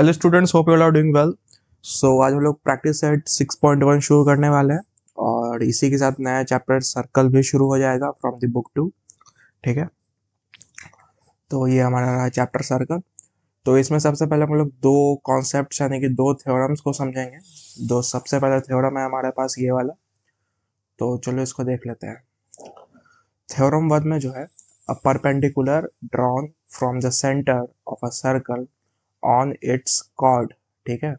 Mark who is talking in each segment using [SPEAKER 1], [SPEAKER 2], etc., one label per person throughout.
[SPEAKER 1] Hello students, hope you all are doing well. So आज हम लोग प्रैक्टिस सेट 6.1 शुरू करने वाले हैं और इसी के साथ नया चैप्टर सर्कल भी शुरू हो जाएगा फ्रॉम द बुक 2। ठीक है, तो ये हमारा रहा चैप्टर सर्कल। तो इसमें सबसे पहले हम लोग दो कॉन्सेप्ट यानी कि दो थ्योरम्स को समझेंगे। दो सबसे पहला थ्योरम है हमारे पास ये वाला, तो चलो इसको देख लेते हैं। थ्योरम 1 में जो है, a perpendicular drawn from the centre of a circle on its chord, ठीक है,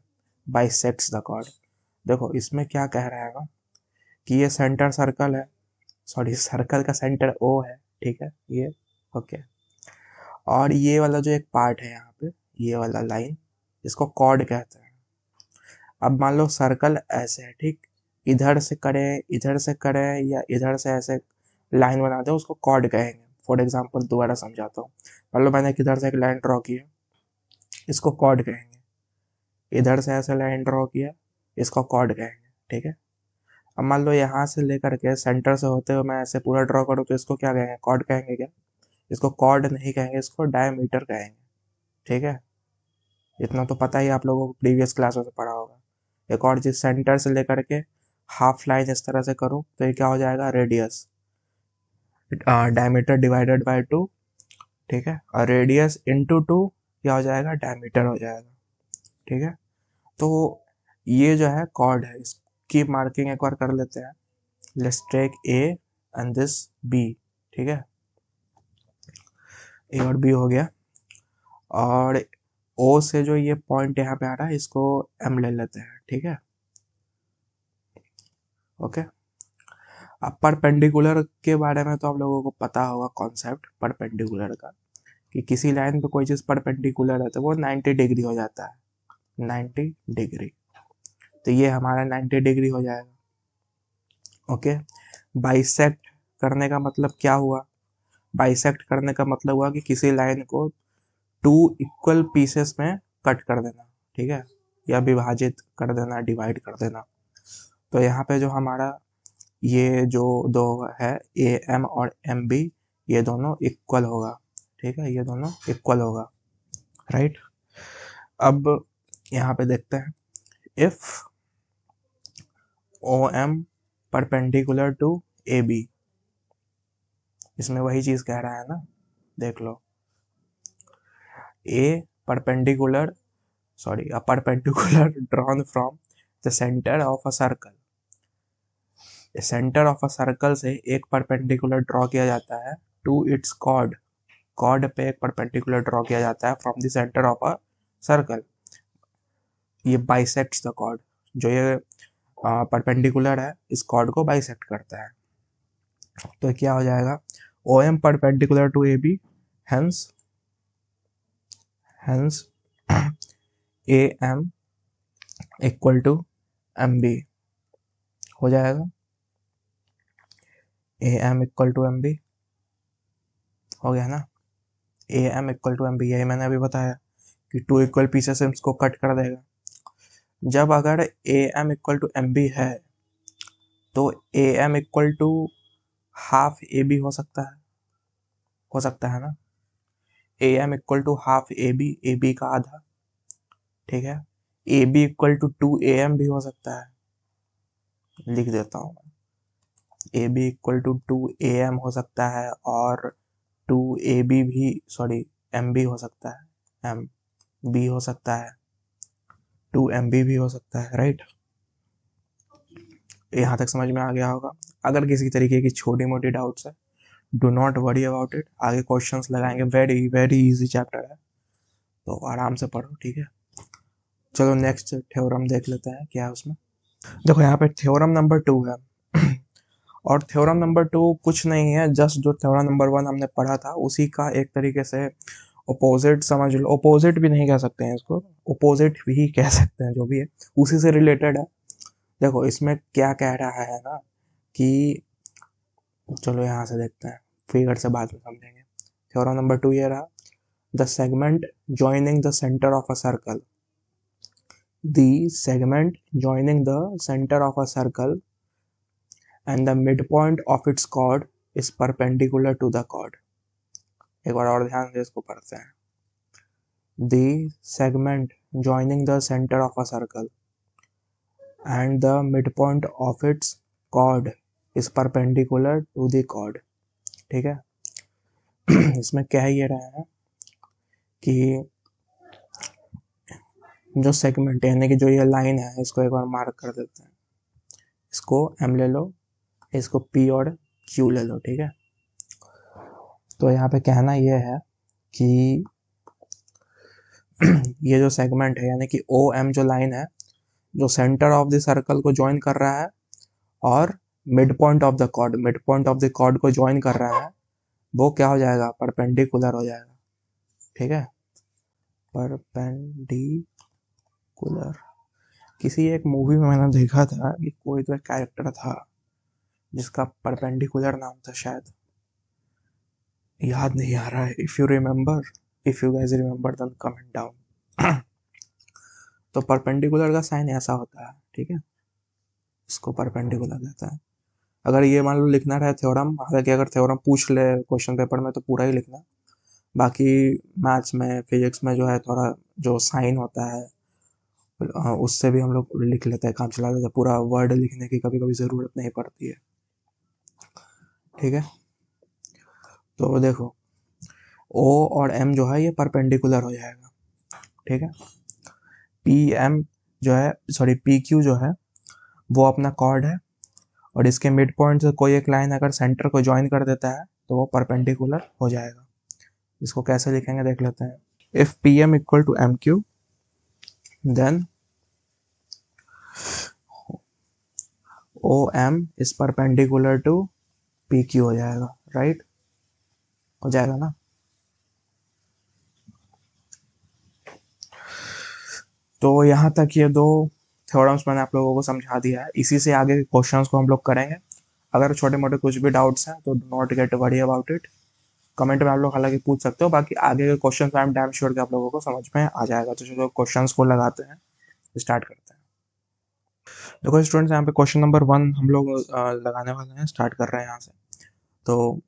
[SPEAKER 1] बाइसेक्ट्स द कॉर्ड। देखो इसमें क्या कह रहा है ना कि ये सेंटर सर्कल है, सॉरी सर्कल का सेंटर ओ है, ठीक है ये, ओके। और ये वाला जो एक पार्ट है यहाँ पे, ये वाला लाइन, इसको कॉर्ड कहते हैं। अब मान लो सर्कल ऐसे है, ठीक, इधर से करें या इधर से ऐसे लाइन बना दे, उसको कॉर्ड कहेंगे। फॉर एग्जाम्पल दोबारा समझाता हूँ। मान लो मैंने किधर से एक लाइन ड्रॉ की है, इसको कॉर्ड कहेंगे। इधर से ऐसे लाइन ड्रॉ किया, इसको कॉर्ड कहेंगे, ठीक है। अब मान लो यहाँ से लेकर के सेंटर से होते हुए मैं ऐसे पूरा ड्रॉ करूँ, तो इसको क्या कहेंगे, कॉर्ड कहेंगे क्या? इसको कॉर्ड नहीं कहेंगे, इसको डायमीटर कहेंगे, ठीक है। इतना तो पता ही आप लोगों को प्रीवियस क्लासों से पढ़ा होगा। एक और चीज, सेंटर से लेकर के हाफ लाइन इस तरह से करूँ तो ये क्या हो जाएगा, रेडियस। डायमीटर डिवाइडेड बाय 2, ठीक है, और रेडियस इंटू 2 क्या हो जाएगा, डायमीटर हो जाएगा, ठीक है। तो ये जो है कॉर्ड है, इसकी मार्किंग एक बार कर लेते हैं। Let's take A and this B, ठीक है, ए और बी हो गया। और ओ से जो ये पॉइंट यहाँ पे आ रहा है, इसको एम ले लेते हैं, ठीक है, ओके। अब परपेंडिकुलर के बारे में तो आप लोगों को पता होगा कॉन्सेप्ट परपेंडिकुलर का, कि किसी लाइन पे कोई चीज़ परपेंडिकुलर है तो वो 90 डिग्री हो जाता है, 90 डिग्री। तो ये हमारा 90 डिग्री हो जाएगा, ओके। बाइसेक्ट करने का मतलब क्या हुआ? बाइसेक्ट करने का मतलब हुआ कि किसी लाइन को 2 इक्वल पीसेस में कट कर देना, ठीक है, या विभाजित कर देना, डिवाइड कर देना। तो यहाँ पे जो हमारा ये जो दो है, ए एम और एम बी, ये दोनों इक्वल होगा, ठीक है, ये दोनों इक्वल होगा, राइट। अब यहाँ पे देखते हैं, if O M perpendicular to A B, इसमें वही चीज कह रहा है ना, देख लो। A perpendicular, sorry, a perpendicular drawn from the centre of a circle. Centre of a circle से एक परपेंडिकुलर ड्रॉ किया जाता है टू इट्स कॉर्ड, कॉर्ड पे एक परपेंडिकुलर ड्रॉ किया जाता है from the centre of a circle. ये बाइसेक्ट्स द कॉर्ड, जो ये परपेंडिकुलर है इस कॉर्ड को बाइसेक्ट करता है। तो क्या हो जाएगा, O M perpendicular to A B, hence hence A M equal to M B हो जाएगा। A M equal to M B हो गया ना। A M equal to M B, यही मैंने अभी बताया कि 2 इक्वल पीसेस इसको कट कर देगा। जब अगर A M equal to M B है, तो A M equal to half A B हो सकता है ना। A M equal to half A B का आधा, ठीक है। A B equal to 2 A M भी हो सकता है, लिख देता हूँ। A B equal to 2 A M हो सकता है, और 2 ए बी भी, सॉरी, एम बी हो सकता है, एम बी हो सकता है, 2 एम बी भी हो सकता है, राइट। यहाँ तक समझ में आ गया होगा। अगर किसी तरीके की छोटी मोटी डाउट्स है, do not worry about it, आगे क्वेश्चंस लगाएंगे, वेरी वेरी इजी चैप्टर है, तो आराम से पढ़ो, ठीक है। चलो नेक्स्ट थ्योरम देख लेते हैं क्या है उसमें। देखो यहाँ पे थ्योरम नंबर 2 है और थ्योरम नंबर 2 कुछ नहीं है, जस्ट जो थ्योरम नंबर 1 हमने पढ़ा था उसी का एक तरीके से अपोजिट समझ लो। अपोजिट भी नहीं कह सकते हैं इसको, अपोजिट भी कह सकते हैं, जो भी है उसी से रिलेटेड है। देखो इसमें क्या कह रहा है ना कि, चलो यहाँ से देखते हैं, फिगर से बाद में समझेंगे। थ्योरम नंबर 2 ये रहा, the segment joining the centre of a circle, the segment joining the center of a circle and the midpoint of its chord is perpendicular to the chord। एक बार और ध्यान से इसको पढ़ते हैं। the segment joining the center of a circle and the midpoint of its chord is perpendicular to the chord. ठीक है. इसमें कह ये रहा है कि जो सेगमेंट यानी कि जो ये लाइन है इसको एक बार मार्क कर देते हैं. इसको M ले लो, इसको P और Q ले लो. ठीक है. तो यहाँ पे कहना ये है कि ये जो सेगमेंट है यानी कि OM जो लाइन है जो सेंटर ऑफ द सर्कल को ज्वाइन कर रहा है और mid point of the chord को ज्वाइन कर रहा है, वो क्या हो जाएगा, परपेंडिकुलर हो जाएगा. ठीक है. परपेंडिकुलर. किसी एक मूवी में मैंने देखा था कि कोई तो कैरेक्टर था जिसका परपेंडिकुलर नाम था, शायद याद नहीं आ रहा है. If you guys remember then comment down. तो परपेंडिकुलर का साइन ऐसा होता है. ठीक है. इसको परपेंडिकुलर कहता है. अगर ये मान लो लिखना रहे थ्योरम, हालांकि अगर थ्योरम पूछ ले क्वेश्चन पेपर में तो पूरा ही लिखना. बाकी मैथ्स में फिजिक्स में जो है थोड़ा जो साइन होता है उससे भी हम लोग लिख लेते हैं, काम चला देते हैं. पूरा वर्ड लिखने की कभी कभी ज़रूरत नहीं पड़ती है. ठीक है. तो देखो O और M जो है ये परपेंडिकुलर हो जाएगा. ठीक है. PQ जो है वो अपना कॉर्ड है और इसके मिड पॉइंट से कोई एक लाइन अगर सेंटर को ज्वाइन कर देता है तो वो परपेंडिकुलर हो जाएगा. इसको कैसे लिखेंगे देख लेते हैं. If PM equal to MQ then OM is perpendicular to PQ हो जाएगा. राइट. हो जाएगा ना. तो यहाँ तक ये दो थ्योरम्स मैंने आप लोगों को समझा दिया है. इसी से आगे के क्वेश्चंस को हम लोग करेंगे. अगर छोटे मोटे कुछ भी डाउट्स हैं तो not gate worry about it. Comment में आप लोग हालांकि पूछ सकते हो. बाकी आगे के क्वेश्चन में आई एम डैम श्योर कि आप लोगों को समझ में आ जाएगा. तो चलो क्वेश्चंस को लगाते हैं, स्टार्ट करते हैं. देखो स्टूडेंट्स, यहाँ पे क्वेश्चन नंबर 1 हम लोग लगाने वाले हैं. स्टार्ट कर रहे हैं यहाँ से. तो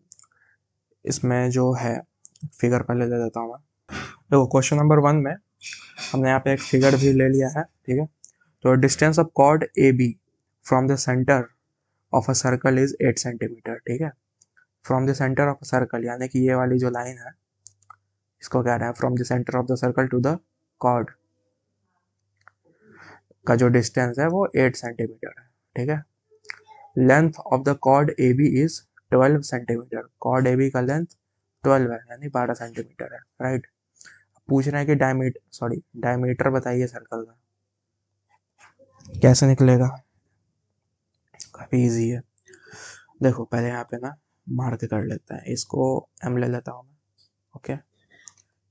[SPEAKER 1] इसमें जो है फिगर पहले दे देता हूँ मैं. देखो क्वेश्चन नंबर 1 में हमने यहाँ पे एक फिगर भी ले लिया है. ठीक है. तो distance of chord AB from the centre of a circle is 8 centimetre. ठीक है. From the centre of a circle यानी कि ये वाली जो लाइन है इसको कह रहे हैं from the centre of the circle to the chord का जो डिस्टेंस है वो 8 सेंटीमीटर है. ठीक है. Length of the chord AB is 12 centimetre. Chord AB का लेंथ 12 है यानी 12 सेंटीमीटर है. राइट. पूछ रहे हैं कि डायमीटर बताइए सर्कल का. कैसे निकलेगा, काफी इजी है. देखो पहले यहाँ पे ना मार्क कर लेते हैं. इसको M ले लेता हूँ मैं. ओके.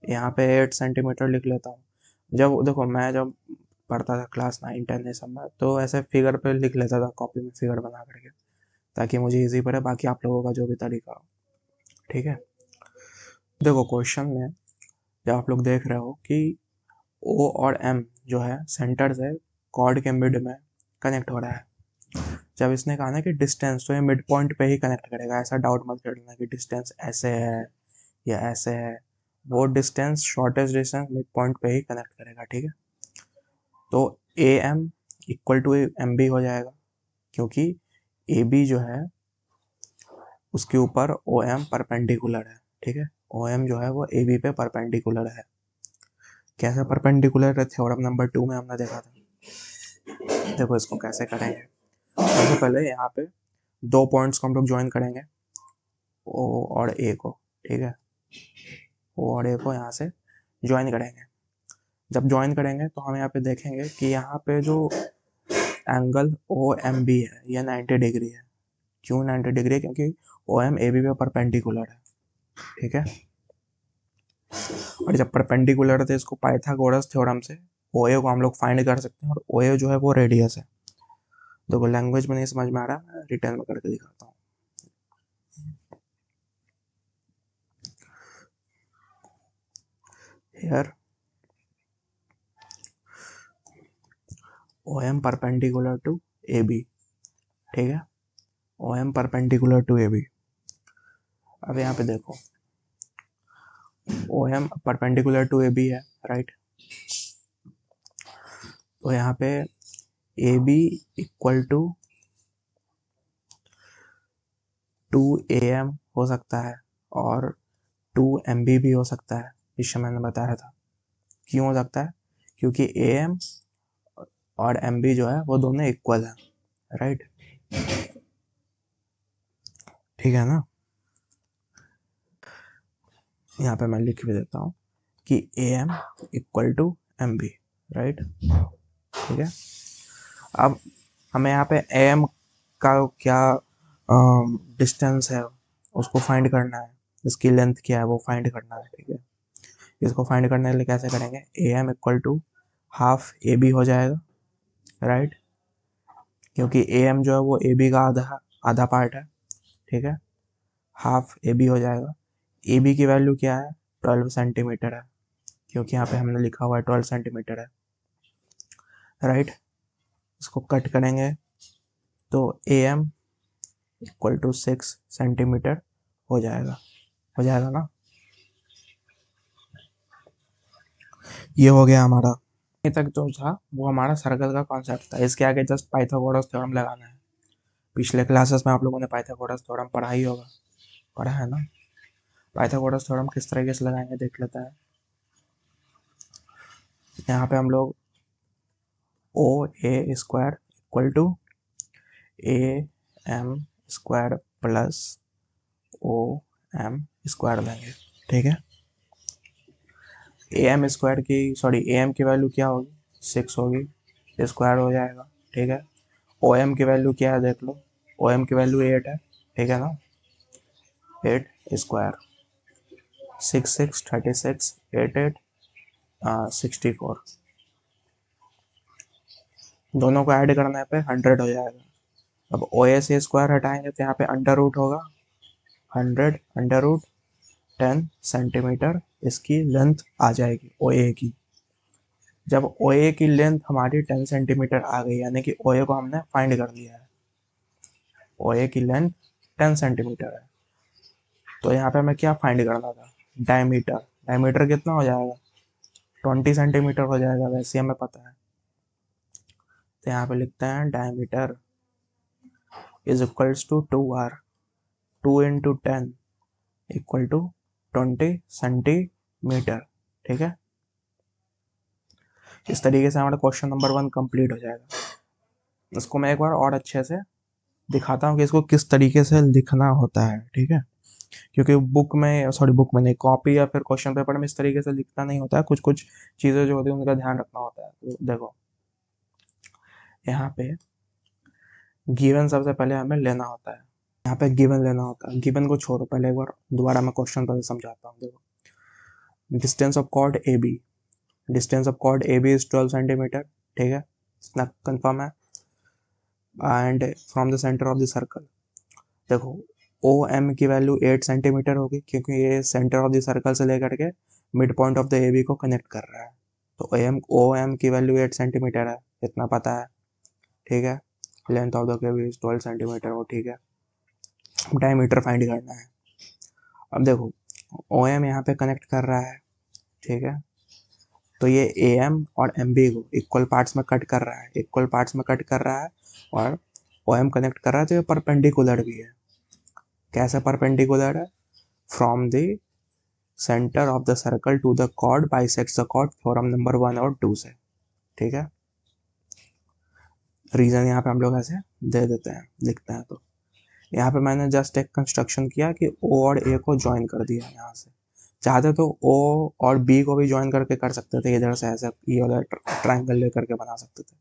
[SPEAKER 1] यहाँ पे 8 सेंटीमीटर लिख लेता हूँ. मैं जब पढ़ता था क्लास 9 10 ये सब में तो ऐसे फिगर पे लिख लेता था कॉपी में फिगर बना करके ताकि मुझे इजी पड़े. बाकी आप लोगों का जो भी तरीका हो. ठीक है. देखो क्वेश्चन में जब आप लोग देख रहे हो कि O और M जो है सेंटर से कॉर्ड के मिड में कनेक्ट हो रहा है. जब इसने कहा ना कि डिस्टेंस, तो ये मिड पॉइंट पे ही कनेक्ट करेगा. ऐसा डाउट मत करना कि डिस्टेंस ऐसे है या ऐसे है. वो distance shortest distance mid point पे ही कनेक्ट करेगा. ठीक है. तो AM इक्वल टू MB हो जाएगा क्योंकि AB जो है उसके ऊपर OM परपेंडिकुलर है. ठीक है. OM जो है वो AB पे परपेंडिकुलर है. कैसे परपेंडिकुलर है, थ्योरम नंबर 2 में हमने देखा था. देखो इसको कैसे करेंगे. सबसे पहले यहाँ पे दो पॉइंट्स को हम लोग ज्वाइन करेंगे, O और A को. ठीक है. O और A को यहाँ से ज्वाइन करेंगे. जब ज्वाइन करेंगे तो हम यहाँ पे देखेंगे कि यहाँ पे जो एंगल OMB है ये 90 डिग्री है. क्यों 90 डिग्री है? क्योंकि OM AB पे परपेंडिकुलर है. ठीक है. और जब परपेंडिकुलर है तो इसको पाइथागोरस थ्योरम से OA को हम लोग फाइंड कर सकते हैं और OA जो है वो रेडियस है. देखो लैंग्वेज में नहीं समझ में आ रहा, मैं रिटर्न में करके दिखाता हूँ. Here OM perpendicular to AB. ठीक है. OM perpendicular to AB. अब यहाँ पे देखो O M perpendicular to A B है, राइट। तो यहाँ पे ए बी इक्वल टू 2am हो सकता है और 2mb भी हो सकता है, जिससे मैंने बताया था। क्यों हो सकता है? क्योंकि am और mb जो है वो दोनों इक्वल है, राइट। ठीक है ना। यहाँ पे मैं लिख भी देता हूँ कि am equal to mb, right. ठीक है। अब हमें यहाँ पे am का क्या डिस्टेंस है उसको फाइंड करना है, इसकी लेंथ क्या है वो फाइंड करना है, ठीक है। इसको फाइंड करने के लिए कैसे करेंगे? A M equal to half A B हो जाएगा, राइट। क्योंकि ए एम जो है वो ए बी का आधा पार्ट है, ठीक है। हाफ ए बी हो जाएगा। ए बी की वैल्यू क्या है? 12 सेंटीमीटर है, क्योंकि यहाँ पे हमने लिखा हुआ है 12 सेंटीमीटर है, राइट। इसको कट करेंगे तो A M equal to 6 centimetre हो जाएगा ना। ये हो गया हमारा। ये तक जो था वो हमारा सर्कल का कॉन्सेप्ट था। इसके आगे जस्ट पाइथागोरस थ्योरम लगाना है। पिछले क्लासेस में आप लोगों ने पाइथागोरस थ्योरम पढ़ा ही होगा, पढ़ा है ना। पाइथागोरस थ्योरम किस तरीके से लगाएंगे देख लेता है। यहाँ पे हम लोग O A square equal to A M square plus O M square लेंगे, ठीक है। ए एम स्क्वायर की ए एम की वैल्यू क्या होगी? 6 होगी, स्क्वायर हो जाएगा, ठीक है। ओ एम की वैल्यू क्या है देख लो, ओ एम की वैल्यू 8 है, ठीक है ना। 8 स्क्वायर 6 6 36 8 8 64, दोनों को ऐड करने पे 100 हो जाएगा। अब ओ ए से स्क्वायर हटाएंगे तो यहाँ पे अंडर रूट होगा 100 अंडर रूट 10 सेंटीमीटर इसकी लेंथ आ जाएगी ओ ए की। जब ओ ए की लेंथ हमारी 10 सेंटीमीटर आ गई, यानी कि ओ ए को हमने फाइंड कर लिया है। ओ ए की लेंथ 10 सेंटीमीटर है, तो यहाँ पे हमें क्या फाइंड करना था? डायमीटर। डायमीटर कितना हो जाएगा? 20 सेंटीमीटर हो जाएगा, वैसे हमें पता है। तो यहाँ पे लिखते हैं diameter is equals to 2r, 2 into 10 equal to 20 centimetre, ठीक है। इस तरीके से हमारा क्वेश्चन नंबर 1 कंप्लीट हो जाएगा। इसको मैं एक बार और अच्छे से दिखाता हूँ कि इसको किस तरीके से लिखना होता है, ठीक है। क्योंकि बुक में नहीं, कॉपी या फिर क्वेश्चन पेपर में इस तरीके से लिखना नहीं होता है। कुछ कुछ चीज़ें जो होती है उनका ध्यान रखना होता है। तो देखो यहाँ पे गिवन सबसे पहले हमें लेना होता है। यहाँ पे गिवन लेना होता है। गिवन को छोड़ो, पहले एक बार दोबारा मैं क्वेश्चन पहले समझाता हूँ। देखो distance of chord A B, distance of chord A B is 12 centimetre, ठीक है, इतना कंफर्म है। And from the centre of the circle, देखो ओ एम की वैल्यू 8 सेंटीमीटर होगी, क्योंकि ये सेंटर ऑफ द सर्कल से लेकर के mid point of the A B को कनेक्ट कर रहा है। तो ओ एम की वैल्यू 8 सेंटीमीटर है, इतना पता है, ठीक है। Length of the curve is 12 centimetre, वो ठीक है। डायमीटर फाइंड करना है। अब देखो ओ एम यहाँ पे कनेक्ट कर रहा है, ठीक है। तो ये ए एम और एम बी को इक्वल पार्ट्स में कट कर रहा है, इक्वल पार्ट्स में कट कर रहा है, और ओ एम कनेक्ट कर रहा है, तो ये परपेंडिकुलर भी है। कैसे परपेंडिकुलर है? From the centre of the circle to the chord bisects the chord, theorem number 1 और 2 से, ठीक है। रीजन यहाँ पे हम लोग ऐसे दे देते हैं, लिखते हैं। तो यहाँ पे मैंने जस्ट एक कंस्ट्रक्शन किया कि ओ और ए को ज्वाइन कर दिया। यहाँ से चाहते तो ओ और बी को भी ज्वाइन करके कर सकते थे, इधर से ऐसे ये वाला ट्राइंगल लेकर के बना सकते थे।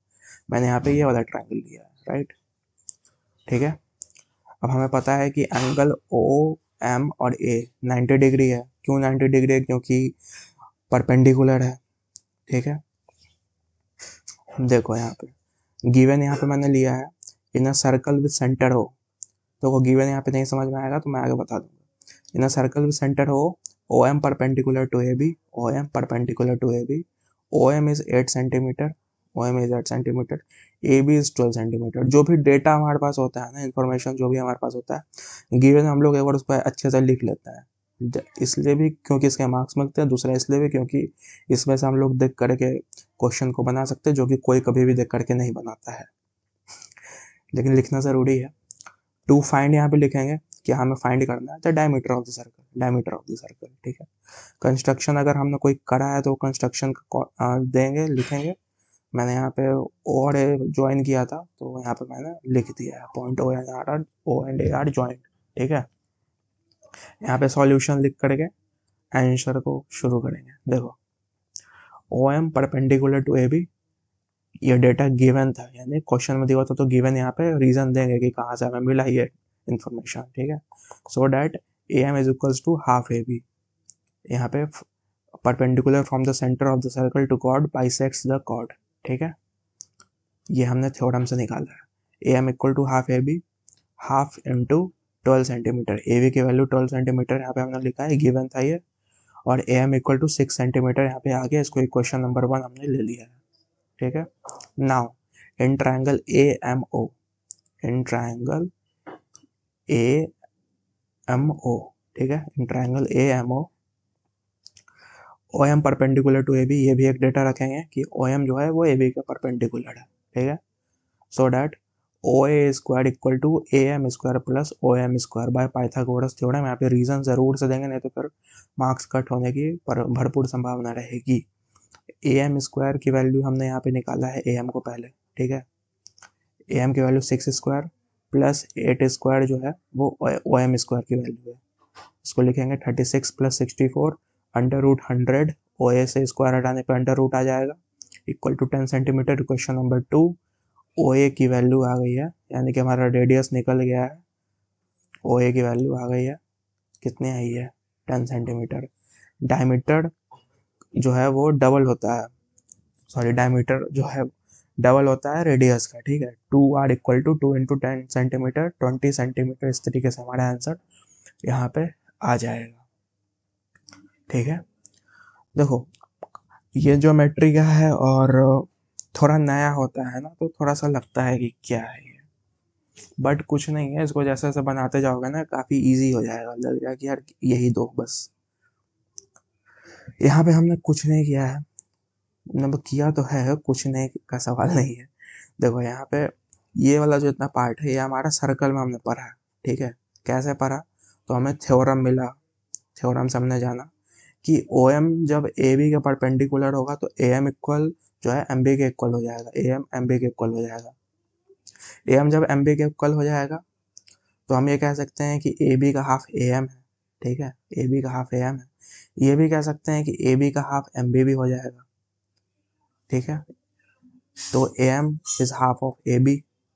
[SPEAKER 1] मैंने यहाँ पे ये वाला ट्राइंगल लिया है, राइट, ठीक है। अब हमें पता है कि एंगल ओ एम और ए 90 डिग्री है। क्यों 90 डिग्री है? क्योंकि परपेंडिकुलर है, ठीक है। देखो यहाँ पे गिवन यहाँ पे मैंने लिया है इन अ सर्कल विद सेंटर हो। तो वो गिवन यहाँ पे नहीं समझ में आएगा तो मैं आगे बता दूंगा। In a circle with centre हो, O M perpendicular to A B, O M perpendicular to A B, O M is 8 centimetre, O M is 8 centimetre, A B is 12 centimetre. जो भी डेटा हमारे पास होता है ना, इन्फॉर्मेशन जो भी हमारे पास होता है गिवन, हम लोग एक बार उस पर अच्छे से लिख लेते हैं। इसलिए भी क्योंकि इसके मार्क्स मिलते हैं, दूसरा इसलिए भी क्योंकि इसमें से हम लोग देख करके क्वेश्चन को बना सकते हैं, जो कि कोई कभी भी देख करके नहीं बनाता है, लेकिन लिखना ज़रूरी है। टू फाइंड यहाँ पे लिखेंगे कि हमें फाइंड करना है the diameter of the circle, diameter of the circle, ठीक है। कंस्ट्रक्शन अगर हमने कोई करा है तो कंस्ट्रक्शन देंगे, लिखेंगे। मैंने यहाँ पे ओ और ए ज्वाइन किया था, तो यहाँ पे मैंने लिख दिया है point O and A are joint, ठीक है। यहाँ पे सॉल्यूशन लिख करके आंसर को शुरू करेंगे। देखो, O M perpendicular to A B, ये डेटा गिवन था, यानी क्वेश्चन में दिया था तो गिवन यहाँ पे रीजन देंगे कि कहाँ से हमें मिला ये इन्फॉर्मेशन, ठीक है। So that A M is equals to half A B, यहाँ पे perpendicular from the centre of the circle to chord bisects the chord, ठीक है। ये हमने थ्योरम से निकाला है। A M equal to half A B, half into 12 centimetre, A B की वैल्यू 12 सेंटीमीटर यहाँ पे हमने लिखा है, गिवन था ये, और A M equal to 6 centimetre यहाँ पे आ गया, इसको इक्वेशन नंबर 1 हमने ले लिया है, ठीक है। Now in triangle A M O, in triangle A M O, ठीक है, in triangle A M O M perpendicular to A B, ये भी एक डेटा रखेंगे कि ओ एम जो है वो ए बी के परपेंडिकुलर है, ठीक है। So that O A square equal to A M square plus O M square by Pythagoras theorem. यहाँ पे रीजन ज़रूर से देंगे, नहीं तो फिर मार्क्स कट होने की भरपूर संभावना रहेगी। ए एम स्क्वायर की वैल्यू हमने यहाँ पे निकाला है ए एम को पहले, ठीक है। ए एम की वैल्यू 6 स्क्वायर प्लस 8 स्क्वायर जो है वो ओ एम स्क्वायर की वैल्यू है, इसको लिखेंगे 36 plus 64 under root 100, O A से स्क्वायर हटाने पर अंडर रूट आ जाएगा, equal to 10 centimetre. Question number 2, O A की वैल्यू आ गई है, यानी कि हमारा रेडियस निकल गया है, ओ ए की वैल्यू आ गई है, कितनी आई है, 10 सेंटीमीटर। डायमीटर जो है वो डबल होता है, सॉरी डायमीटर जो है डबल होता है रेडियस का, ठीक है। 2r equal to 2 into 10 centimetre, 20 centimetre, इस तरीके से हमारा आंसर यहाँ पे आ जाएगा, ठीक है। देखो, ये ज्योमेट्री का है और थोड़ा नया होता है ना, तो थोड़ा सा लगता है कि क्या है ये, बट कुछ नहीं है, इसको जैसे जैसे बनाते जाओगे ना काफ़ी इजी हो जाएगा, लग जाएगा कि यार यही दो बस। यहाँ पे हमने कुछ नहीं किया है, मतलब किया तो है, कुछ नहीं का सवाल नहीं है। देखो यहाँ पे ये वाला जो इतना पार्ट है ये हमारा सर्कल में हमने पढ़ा है, ठीक है। कैसे पढ़ा, तो हमें थ्योरम मिला, थ्योरम से हमने जाना कि ओ एम जब ए बी के परपेंडिकुलर होगा तो ए एम इक्वल जो है एम बी के इक्वल हो जाएगा, ए एम एम बी के इक्वल हो जाएगा। ए एम जब एम बी के इक्वल हो जाएगा तो हम ये कह सकते हैं कि ए बी का हाफ ए एम है, ठीक है, ए बी का हाफ ए एम है। ये भी कह सकते हैं कि ए बी का हाफ एम बी भी हो जाएगा, ठीक है। तो A M is half of A B,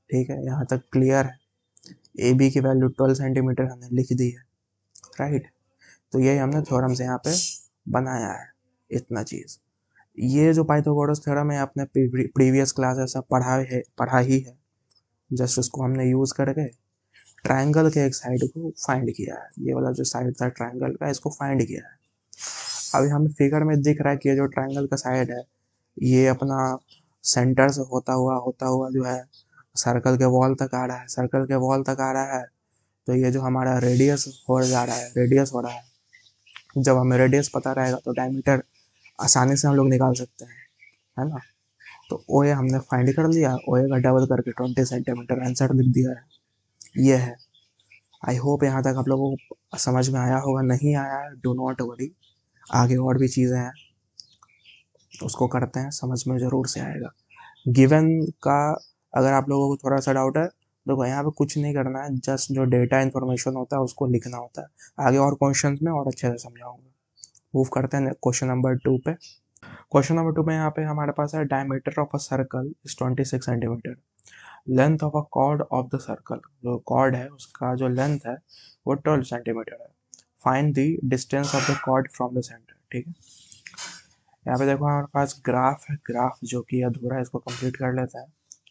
[SPEAKER 1] ठीक है, यहाँ तक क्लियर है। ए बी की वैल्यू 12 सेंटीमीटर हमने लिख दी है, राइट। तो यही हमने थ्योरम से यहाँ पे बनाया है, इतना चीज़। ये जो पाइथागोरस थ्योरम है अपने प्रीवियस क्लासेस में पढ़ा ही है, जस्ट उसको हमने यूज़ करके ट्रायंगल के एक साइड को फाइंड किया है, ये वाला जो साइड था ट्रायंगल का इसको फाइंड किया है। अभी हमें फिगर में दिख रहा है कि ये जो ट्रायंगल का साइड है ये अपना सेंटर से होता हुआ जो है सर्कल के वॉल तक आ रहा है, सर्कल के वॉल तक आ रहा है। तो ये जो हमारा रेडियस हो जा रहा है, रेडियस हो रहा है, जब हमें रेडियस पता रहेगा तो डायमीटर आसानी से हम लोग निकाल सकते हैं, है ना। तो ओ ए हमने फाइंड कर लिया, ओ ए का डबल करके 20 सेंटीमीटर आंसर लिख दिया है, ये है। आई होप यहाँ तक आप लोगों को समझ में आया होगा, नहीं आया है डू नॉट वरी, आगे और भी चीज़ें हैं उसको करते हैं, समझ में ज़रूर से आएगा। गिवन का अगर आप लोगों को थोड़ा सा डाउट है, देखो यहाँ पे कुछ नहीं करना है, जस्ट जो डेटा इन्फॉर्मेशन होता है उसको लिखना होता है। आगे और क्वेश्चन में और अच्छे से समझाऊंगा। मूव करते हैं क्वेश्चन नंबर 2 पे। क्वेश्चन नंबर 2 में यहाँ पे हमारे पास है diameter of a circle is 26 centimetre, length of a chord of the circle, जो कॉर्ड है उसका जो लेंथ है वो 12 सेंटीमीटर है। Find the distance of the chord from the centre, ठीक है। यहाँ पे देखो हमारे पास ग्राफ है, ग्राफ जो कि अधूरा है, इसको कंप्लीट कर लेते हैं।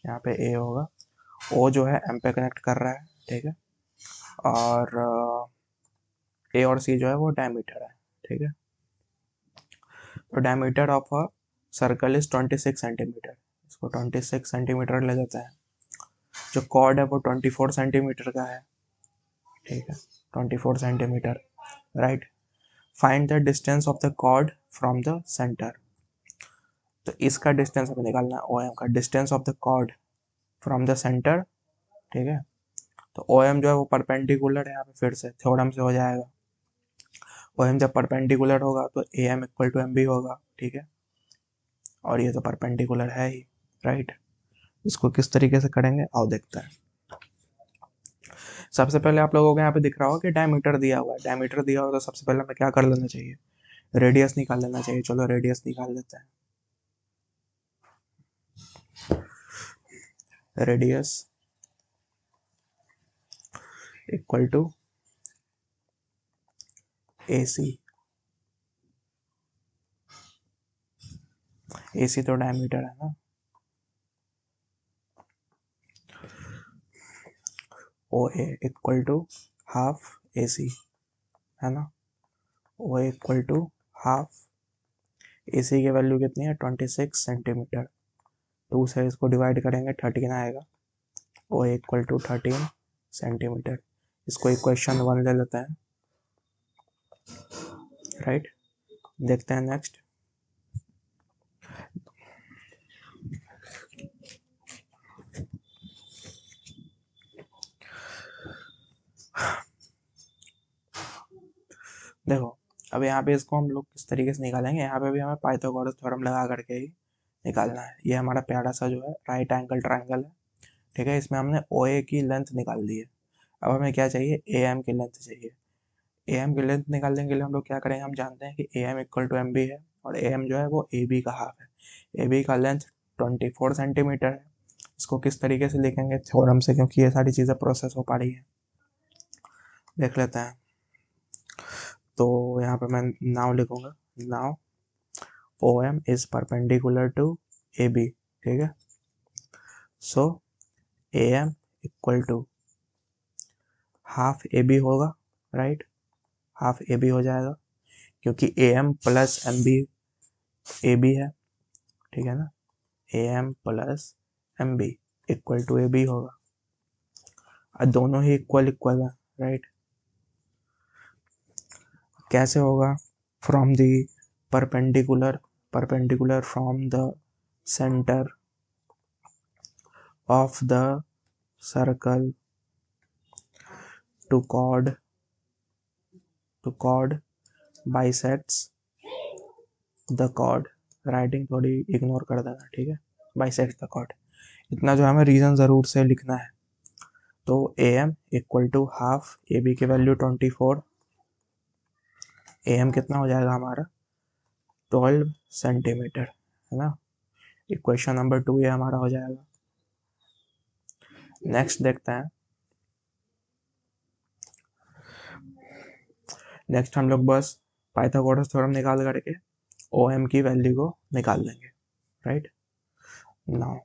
[SPEAKER 1] यहाँ पे ए होगा, ओ जो है एम पे कनेक्ट कर रहा है, ठीक है, और ए और सी जो है वो डायमीटर है, ठीक है। तो diameter of a circle is 26 centimetre, इसको 26 सेंटीमीटर ले लेते हैं। जो कॉर्ड है वो 24 सेंटीमीटर का है, ठीक है, 24 centimetre, right. Find the distance of the chord from the centre. तो इसका डिस्टेंस हमें निकालना है, ओ एम का distance of the chord from the centre, ठीक है। तो ओ एम जो है वो परपेंडिकुलर है, यहाँ पे फिर से थ्योरम से हो जाएगा। ओ एम जब परपेंडिकुलर होगा तो A M equal to M B होगा, ठीक है। और ये तो परपेंडिकुलर है ही, राइट। इसको किस तरीके से करेंगे आओ देखते हैं। सबसे पहले आप लोगों को यहाँ पे दिख रहा होगा कि डायमीटर दिया हुआ है। डायमीटर दिया हुआ तो सबसे पहले हमें क्या कर लेना चाहिए, रेडियस निकाल लेना चाहिए। चलो रेडियस निकाल लेते हैं। Radius equal to AC। AC तो डायमीटर है ना। OA equal to half AC है ना। OA equal to half, AC की वैल्यू कितनी है 26 सेंटीमीटर। 2 से इसको डिवाइड करेंगे 13 आएगा। OA equal to 13 centimetre. इसको इक्वेशन 1 ले लेते हैं, राइट। देखते हैं नेक्स्ट। देखो अब यहाँ पे इसको हम लोग किस तरीके से निकालेंगे, यहाँ पे भी हमें पाइथागोरस थ्योरम लगा करके ही निकालना है। ये हमारा प्यारा सा जो है राइट एंगल ट्रायंगल है, ठीक है। इसमें हमने OA की लेंथ निकाल दी है। अब हमें क्या चाहिए, AM की लेंथ चाहिए। AM की लेंथ निकालने के लिए हम लोग क्या करेंगे, हम जानते हैं कि AM इक्वल टू MB है और AM जो है वो AB का हाफ है। AB का लेंथ 24 सेंटीमीटर है। इसको किस तरीके से लिखेंगे थ्योरम से, क्योंकि ये सारी चीज़ें प्रोसेस हो पा रही है। देख लेते हैं। तो यहाँ पे मैं नाउ लिखूंगा, now OM is perpendicular to AB, ठीक है। So AM equal to half AB होगा, राइट। हाफ AB हो जाएगा क्योंकि AM प्लस MB AB है, ठीक है ना। AM plus MB equal to AB होगा। और दोनों ही इक्वल इक्वल है, राइट। कैसे होगा, from the perpendicular, perpendicular from the centre of the circle to chord bisects the chord. Writing थोड़ी इग्नोर कर देना, ठीक है। बाइसेक्ट्स द कॉर्ड, इतना जो हमें रीजन जरूर से लिखना है। तो AM equal to half AB की वैल्यू 24, AM कितना हो जाएगा हमारा 12 सेंटीमीटर, है ना। इक्वेशन नंबर 2 ये हमारा हो जाएगा। नेक्स्ट देखते हैं। नेक्स्ट हम लोग बस पाइथागोरस थ्योरम निकाल करके OM की वैल्यू को निकाल लेंगे, right. Now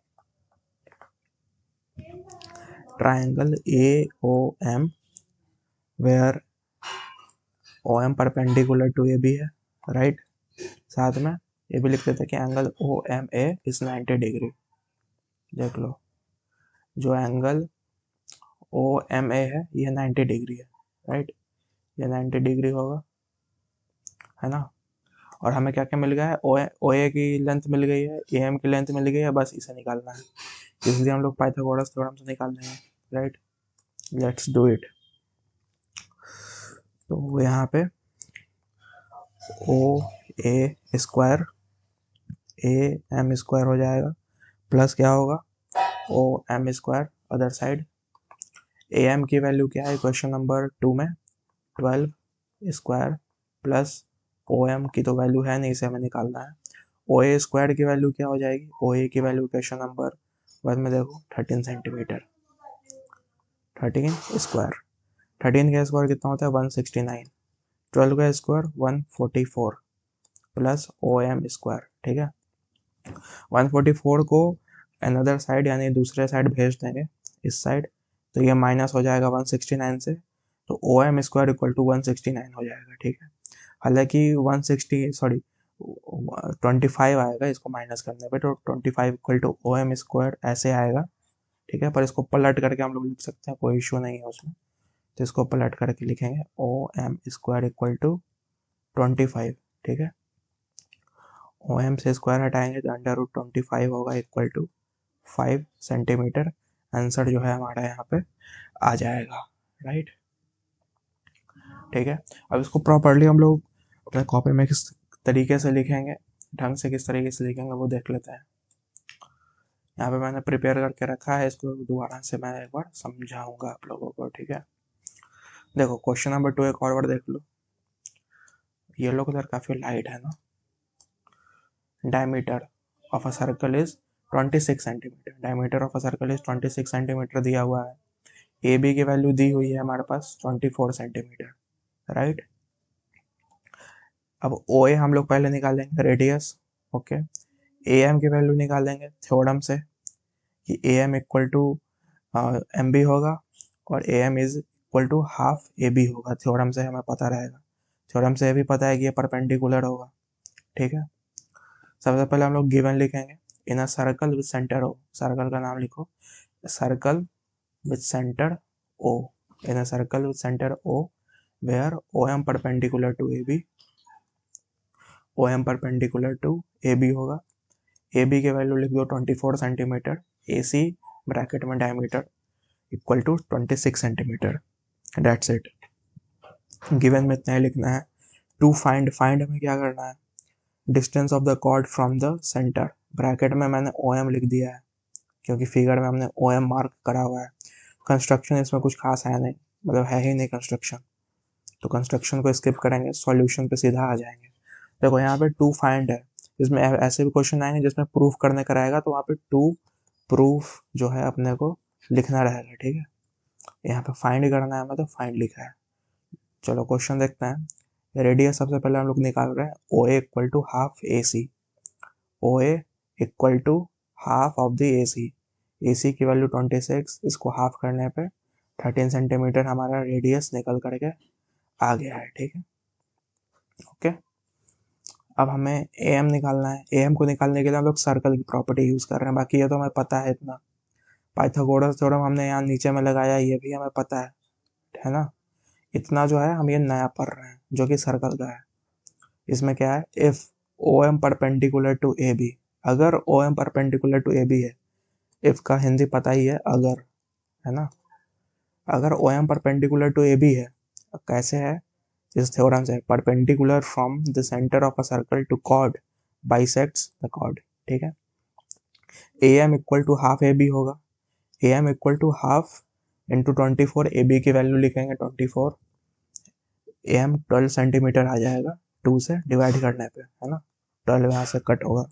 [SPEAKER 1] triangle AOM where OM perpendicular to AB है, राइट। साथ में ये भी लिख देते हैं कि एंगल OMA इज 90 डिग्री। देख लो जो एंगल OMA है ये 90 डिग्री है, राइट। ये 90 डिग्री होगा, है ना। और हमें क्या क्या मिल गया है, OA की लेंथ मिल गई है, AM की लेंथ मिल गई है, बस इसे निकालना है। इसलिए हम लोग पाइथागोरस थ्योरम से निकाल लेंगे, राइट। Let's do it. तो यहाँ पे OA स्क्वायर AM स्क्वायर हो जाएगा, प्लस क्या होगा OM square other side. AM की वैल्यू क्या है क्वेश्चन नंबर 2 में 12 स्क्वायर प्लस OM की तो वैल्यू है नहीं, इसे हमें निकालना है। OA स्क्वायर की वैल्यू क्या हो जाएगी, OA की वैल्यू क्वेश्चन नंबर 1 में देखो 13 सेंटीमीटर। 13 स्क्वायर, 13 का स्क्वायर कितना होता है 169, 12 का स्क्वायर 144 प्लस OM स्क्वायर, ठीक है। 144 को अनदर साइड यानी दूसरे साइड भेज देंगे इस साइड, तो ये माइनस हो जाएगा 169 से, तो OM स्क्वायर इक्वल टू 169 हो जाएगा, ठीक है। हालांकि 25 आएगा इसको माइनस करने पे, तो 25 इक्वल टू OM स्क्वायर ऐसे आएगा, ठीक है। पर इसको पलट करके हम लोग लिख सकते हैं, कोई इशू नहीं है उसमें। तो इसको पलट करके लिखेंगे OM स्क्वायर इक्वल टू 25, ठीक है। ओ एम से स्क्वायर हटाएंगे तो अंडर रूट 25 होगा इक्वल टू 5 सेंटीमीटर। आंसर जो है हमारा यहाँ पे आ जाएगा, राइट, ठीक है। अब इसको प्रॉपरली हम लोग अपने कॉपी में किस तरीके से लिखेंगे, ढंग से किस तरीके से लिखेंगे वो देख लेते हैं। यहाँ पे मैंने प्रिपेयर करके रखा है, इसको दोबारा से मैं एक बार समझाऊंगा आप लोगों को, ठीक है। देखो क्वेश्चन नंबर 2 एक और बार देख लो। येलो कलर काफी लाइट है ना। Diameter of a circle is 26 centimetre. Diameter of a circle is 26 centimetre दिया हुआ है। ए बी की वैल्यू दी हुई है हमारे पास 24 सेंटीमीटर, राइट। अब ओ ए हम लोग पहले निकालेंगे रेडियस, ओके। ए एम की वैल्यू निकालेंगे थ्योरम से कि A M equal to M B होगा और A M is equal to half A B होगा। थ्योरम से हमें पता रहेगा, थ्योरम से ये भी पता है कि ये परपेंडिकुलर होगा, ठीक है। सबसे पहले हम लोग गिवन लिखेंगे in a circle with centre O. Circle का नाम लिखो, circle with centre O. In a circle with centre O where O M perpendicular to A B, O M perpendicular to A B होगा। A B की value लिख दो 24 centimetre, A C bracket में diameter equal to 26 centimetre, that's it. Given में इतना ही लिखना है। To find, find हमें क्या करना है, distance of the chord from the centre. Bracket में मैंने ओ एम लिख दिया है क्योंकि फिगर में हमने ओ एम मार्क करा हुआ है। कंस्ट्रक्शन इसमें कुछ खास है नहीं, मतलब है ही नहीं कंस्ट्रक्शन, तो कंस्ट्रक्शन को स्किप करेंगे, सॉल्यूशन पे सीधा आ जाएंगे। देखो यहाँ पे टू फाइंड है, इसमें ऐसे भी क्वेश्चन आएंगे जिसमें प्रूफ करने का रहेगा, तो वहाँ पे टू प्रूफ जो है अपने को लिखना रहेगा, ठीक है। यहाँ पे फाइंड करना है हमें, तो फाइंड लिखा है। चलो क्वेश्चन देखते हैं। रेडियस सबसे पहले हम लोग निकाल रहे हैं, O A equal to half A C. O A equal to half of the A C. A C की वैल्यू 26, इसको हाफ करने पे 13 सेंटीमीटर हमारा रेडियस निकल करके आ गया है, ठीक है, ओके। अब हमें ए एम निकालना है। ए एम को निकालने के लिए हम लोग सर्कल की प्रॉपर्टी यूज कर रहे हैं, बाकी ये तो हमें पता है इतना। पाइथागोरस थ्योरम हमने यहाँ नीचे में लगाया, ये भी हमें पता है ना। इतना जो है हम ये नया पढ़ रहे हैं जो कि सर्कल का है। इसमें क्या है, if O M perpendicular to A B, अगर O M perpendicular to A B है। इफ का हिंदी पता ही है, अगर, है ना। अगर O M perpendicular to A B है, कैसे है, इस थ्योरम से, perpendicular from the centre of a circle to chord bisects the chord, ठीक है। A M equal to half A B होगा। A M equal to half into 24, A B की value लिखेंगे 24, ए एम 12 सेंटीमीटर आ जाएगा, 2 से divide करने पे, है ना। 12 यहाँ से कट होगा,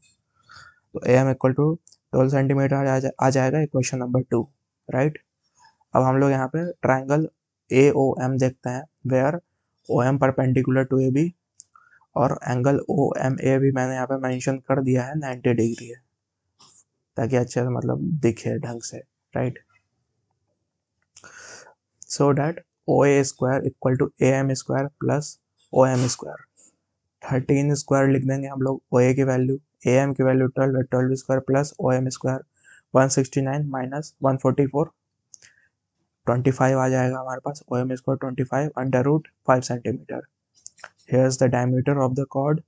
[SPEAKER 1] तो A M equal to 12 centimetre आ जाएगा, इक्वेशन नंबर 2, राइट। अब हम लोग यहाँ पे ट्राइंगल ए ओ एम देखते हैं, where O M perpendicular to A B और एंगल ओ एम ए भी मैंने यहाँ पे मेंशन कर दिया है 90 डिग्री है, ताकि अच्छे से मतलब दिखे ढंग से, right. So that O A square equal to A M square plus O M square. 13 square लिख देंगे हम लोग ओ ए की वैल्यू, ए एम की value 12, 12 square plus O M square 169 minus 144, 25 आ जाएगा हमारे पास। O M square 25 under root 5 centimetre. Here's the diameter of the chord,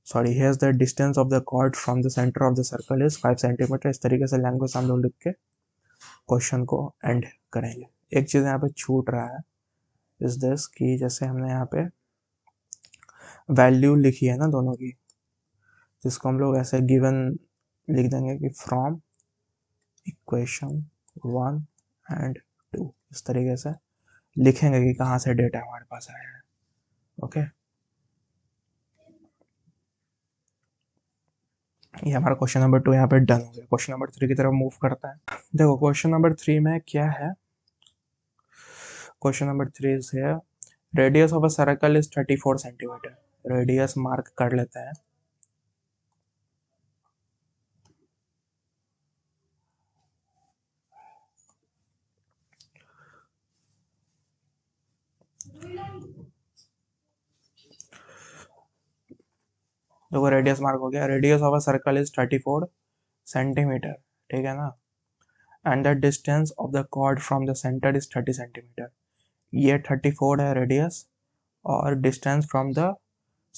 [SPEAKER 1] sorry, here's the distance of the chord from the center of the circle is 5 centimetre. इस तरीके से language हम लोग लिख के क्वेश्चन को एंड करेंगे। एक चीज यहाँ पे छूट रहा है इस दिस की, जैसे हमने यहाँ पे वैल्यू लिखी है ना दोनों की, जिसको हम लोग ऐसे गिवन लिख देंगे कि फ्रॉम इक्वेशन 1 एंड 2, इस तरीके से लिखेंगे कि कहाँ से डेटा हमारे पास आया है, ओके। ये हमारा क्वेश्चन नंबर 2 यहाँ पे डन हो गया। क्वेश्चन नंबर 3 की तरफ मूव करता है। देखो क्वेश्चन नंबर 3 में क्या है, क्वेश्चन नंबर 3 से radius of a circle is 34 centimetre. Radius mark कर लेते हैं। देखो रेडियस मार्क हो गया। Radius of a circle is 34 centimetre, ठीक है ना। And the distance of the chord from the centre is 30 centimetre. ये 34 है रेडियस, और distance from the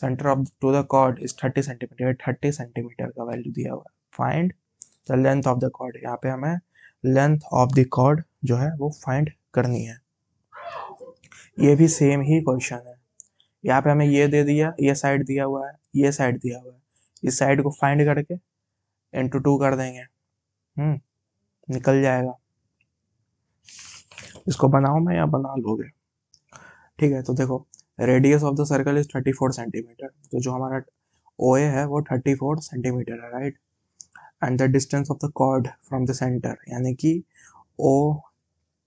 [SPEAKER 1] centre of to the chord is 30 centimetre, 30 centimetre का value दिया हुआ है। Find the length of the cord, यहाँ पे हमें लेंथ ऑफ द कॉर्ड जो है वो फाइंड करनी है। ये भी सेम ही क्वेश्चन है, यहाँ पे हमें ये दे दिया, ये साइड दिया हुआ है, ये साइड दिया हुआ है, इस साइड को फाइंड करके इंटू 2 कर देंगे, निकल जाएगा। इसको बनाऊं मैं या बना लोगे? ठीक है, तो देखो radius of the circle is 34 centimetre, तो जो हमारा OA है वो 34 सेंटीमीटर है, right. And the distance of the chord from the centre, यानी कि O,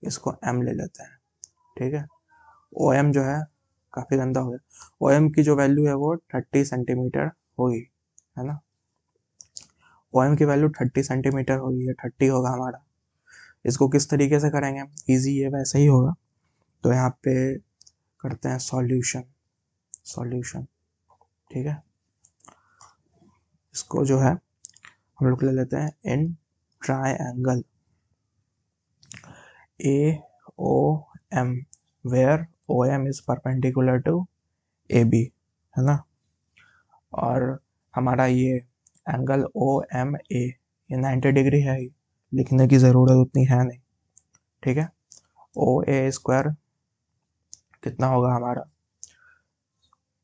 [SPEAKER 1] इसको M ले लेते हैं, ठीक है। OM जो है काफ़ी गंदा हो गया, OM की जो वैल्यू है वो 30 सेंटीमीटर होगी, है ना। OM की वैल्यू 30 सेंटीमीटर होगी, ये 30 होगा हमारा। इसको किस तरीके से करेंगे, इजी है, वैसे ही होगा। तो यहाँ पे करते हैं सॉल्यूशन, ठीक है। इसको जो है हम लोग ले लेते हैं in triangle AOM where OM is perpendicular to AB, है ना। और हमारा ये एंगल OMA ये 90 डिग्री है, ही लिखने की ज़रूरत उतनी है नहीं, ठीक है। OA स्क्वायर कितना होगा हमारा,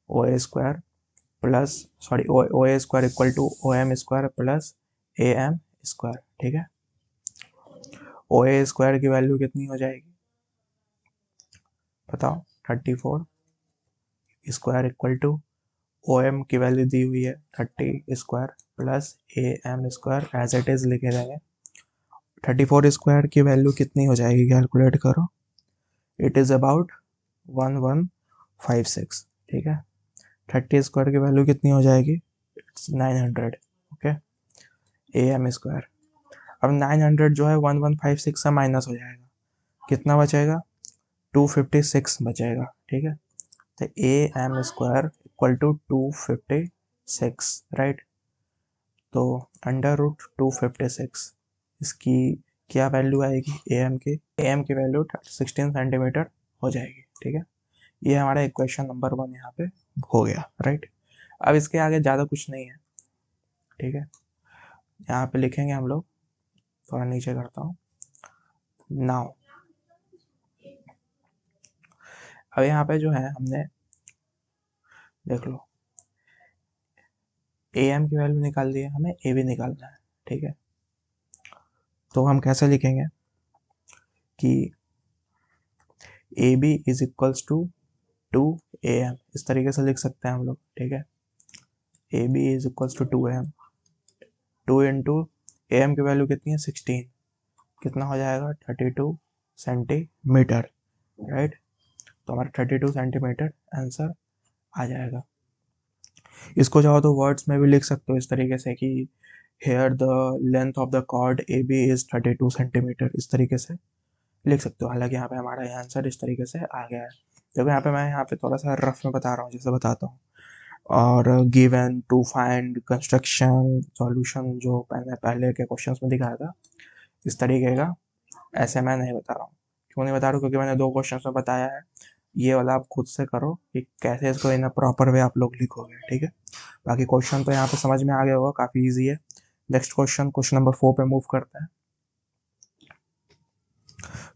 [SPEAKER 1] OA square plus OA square equal to OM square plus AM square, ठीक है। OA स्क्वायर की वैल्यू कितनी हो जाएगी बताओ, 34 स्क्वायर इक्वल टू OM की वैल्यू दी हुई है 30 square plus AM square, as it is लिखे रहेंगे। 34 स्क्वायर की वैल्यू कितनी हो जाएगी, कैलकुलेट करो, इट इज अबाउट 1156, ठीक है। 30 स्क्वायर की वैल्यू कितनी हो जाएगी, इट्स 900, ओके। AM स्क्वायर, अब 900 जो है 1156 से माइनस हो जाएगा, कितना बचेगा, 256 बचेगा, ठीक है। तो AM square equal to 256, right. तो अंडर रूट 256, इसकी क्या वैल्यू आएगी AM की वैल्यू 16 सेंटीमीटर हो जाएगी, ठीक है। ये हमारा इक्वेशन नंबर 1 यहाँ पे हो गया, राइट। अब इसके आगे ज़्यादा कुछ नहीं है, ठीक है। यहाँ पे लिखेंगे हम लोग, थोड़ा नीचे करता हूँ नाउ। अब यहाँ पे जो है हमने देख लो AM की वैल्यू निकाल दी है, हमें AB निकालना है, ठीक है। तो हम कैसे लिखेंगे कि AB is equals to 2AM, इस तरीके से लिख सकते हैं हम लोग, ठीक है। AB is equals to 2AM, 2 into AM की वैल्यू कितनी है 16, कितना हो जाएगा 32 सेंटीमीटर, राइट। तो हमारा 32 सेंटीमीटर आंसर आ जाएगा। इसको चाहो तो वर्ड्स में भी लिख सकते हो इस तरीके से कि here the length of the chord AB is 32 centimetre, इस तरीके से लिख सकते हो। हालांकि यहाँ पे हमारा ये आंसर इस तरीके से आ गया है। देखो यहाँ पे मैं यहाँ पे थोड़ा सा रफ में बता रहा हूँ, जैसे बताता हूँ। और given, to find, construction, solution जो मैंने पहले के क्वेश्चंस में दिखाया था, इस तरीके का ऐसे मैं नहीं बता रहा हूँ। क्यों नहीं बता रहा हूँ, क्योंकि मैंने 2 क्वेश्चंस में बताया है। ये वाला आप खुद से करो कि कैसे इसको इन प्रॉपर वे आप लोग लिखोगे, ठीक है। बाकी क्वेश्चन तो यहाँ पे समझ में आ गया होगा, काफ़ी ईजी है। नेक्स्ट क्वेश्चन नंबर 4 पे मूव करते हैं।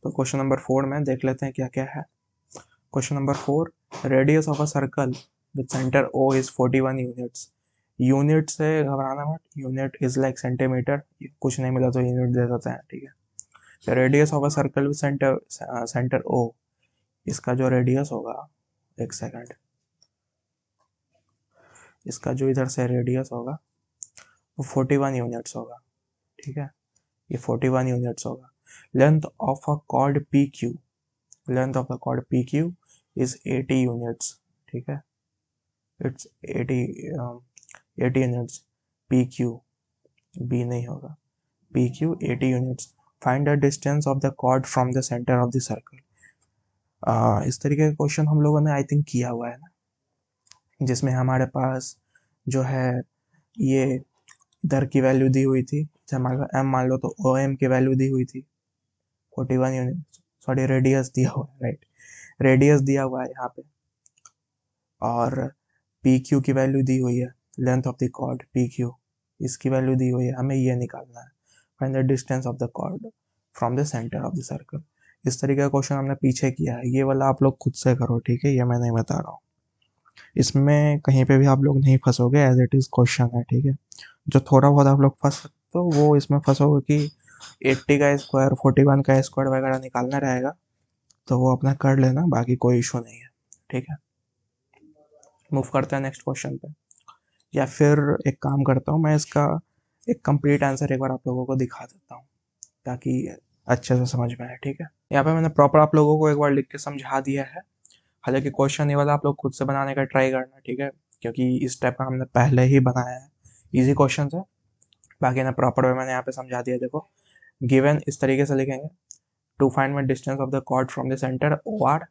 [SPEAKER 1] तो क्वेश्चन नंबर 4 में देख लेते हैं क्या क्या है। Question number 4, radius of a circle with centre O is 41 units. Unit से घबराना मत, यूनिट इज लाइक सेंटीमीटर, कुछ नहीं मिला तो यूनिट दे देते हैं, ठीक है। Radius of a circle with centre O, इसका जो रेडियस होगा, एक सेकंड, इसका जो इधर से रेडियस होगा वो 41 यूनिट्स होगा, ठीक है। ये 41 यूनिट्स होगा। Length of a chord PQ, length of the chord PQ is 80 units, ठीक है। इट्स 80 यूनिट्स, PQ, B नहीं होगा, PQ 80 units. Find the distance of the chord from the centre of the circle. इस तरीके का question हम लोगों ने आई थिंक किया हुआ है ना, जिसमें हमारे पास जो है ये इधर की वैल्यू दी हुई थी, हमारे पास M मान लो, तो OM की वैल्यू दी हुई थी 41 यूनिट, सॉरी रेडियस दिया हुआ है, राइट, रेडियस दिया हुआ है यहाँ पे। और पी क्यू की वैल्यू दी हुई है, length of the chord P Q, इसकी वैल्यू दी हुई है, हमें ये निकालना है, find the distance of the chord from the centre of the circle. इस तरीके का क्वेश्चन हमने पीछे किया है, ये वाला आप लोग खुद से करो, ठीक है, ये मैं नहीं बता रहा हूँ, इसमें कहीं पे भी आप लोग नहीं फंसोगे, एज इट इज क्वेश्चन है, ठीक है। जो थोड़ा बहुत आप लोग फंस सकते हो वो इसमें फंसोगे कि 80 का स्क्वायर 41 का स्क्वायर वगैरह निकालना रहेगा, तो वो अपना कर लेना, बाकी कोई इशू नहीं है, ठीक है। मूव करते हैं नेक्स्ट क्वेश्चन पे, या फिर एक काम करता हूँ, मैं इसका एक कंप्लीट आंसर एक बार आप लोगों को दिखा देता हूँ ताकि अच्छे से समझ में आए, ठीक है। यहाँ पे मैंने प्रॉपर आप लोगों को एक बार लिख के समझा दिया है, हालांकि क्वेश्चन ये वाला आप लोग खुद से बनाने का ट्राई करना, ठीक है, क्योंकि इस टाइप का हमने पहले ही बनाया है, इजी क्वेश्चन है, बाकी ना प्रॉपर वे मैंने यहाँ पे समझा दिया। देखो गिवन इस तरीके से लिखेंगे, to find my distance of the chord from the centre O R,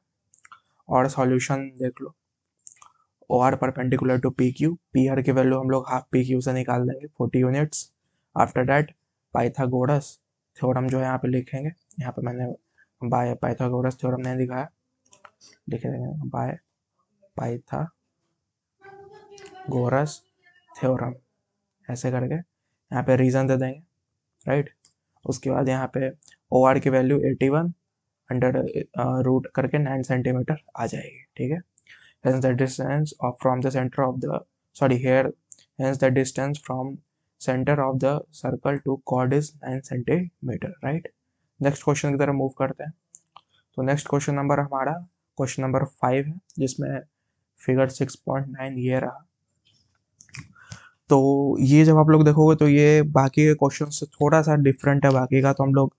[SPEAKER 1] और सॉल्यूशन देख लो, O R perpendicular to P Q, P R की वैल्यू हम लोग हाफ पी क्यू से निकाल देंगे 40 units. After that Pythagoras theorem जो है यहाँ पे लिखेंगे, यहाँ पे मैंने बाय पाइथागोरस थ्योरम नहीं दिखाया, लिख देंगे बाय पाइथागोरस थ्योरम, ऐसे करके यहाँ पे रीजन दे देंगे, राइट। उसके बाद यहाँ पे ओ आर की वैल्यू 81 अंडर रूट करके 9 सेंटीमीटर आ जाएगी, ठीक है। hence the distance from the center of the hence the distance from center of the circle to chord is 9 centimeter, right। Next question की तरफ मूव करते हैं। तो नेक्स्ट क्वेश्चन नंबर हमारा क्वेश्चन नंबर 5 है, जिसमें फिगर 6.9 ये रहा। तो ये जब आप लोग देखोगे तो ये बाकी के क्वेश्चन से थोड़ा सा डिफरेंट है, बाकी का तो हम लोग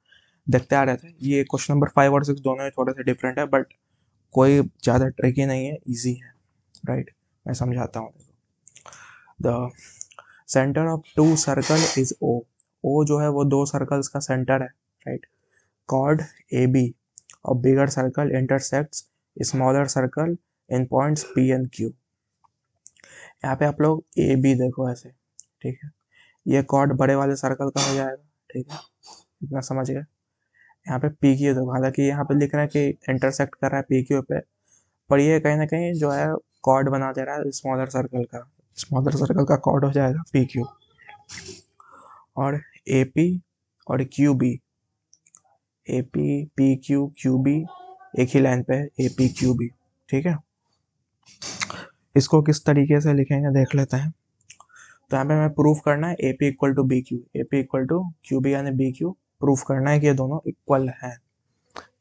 [SPEAKER 1] देखते आ रहे थे। ये क्वेश्चन नंबर 5 और 6 दोनों ही थोड़े से डिफरेंट है, बट कोई ज़्यादा ट्रिकी नहीं है, ईजी है, राइट। मैं समझाता हूँ। The centre of to circle is O, O जो है वो दो सर्कल्स का सेंटर है, राइट। कॉर्ड ए बी और बिगर circle intersects smaller circle in points P and Q. यहाँ पे आप लोग ए बी देखो ऐसे, ठीक है, ये कॉर्ड बड़े वाले सर्कल का हो जाएगा, ठीक है, इतना समझ गए। यहाँ पे पी क्यू देखो, हालांकि यहाँ पे लिख रहा है कि इंटरसेक्ट कर रहा है पी क्यू पे, पर ये कहीं ना कहीं जो है कॉर्ड बना दे रहा है स्मॉलर सर्कल का, स्मॉलर सर्कल का कॉर्ड हो जाएगा पी क्यू। और ए पी और Q B, A P P Q Q B एक ही लाइन पे है, ए पी क्यू बी, ठीक है। इसको किस तरीके से लिखेंगे देख लेते हैं। तो यहाँ पे हमें प्रूफ करना है A P equal to B Q, A P equal to Q B यानी बी क्यू, प्रूफ करना है कि ये दोनों इक्वल हैं।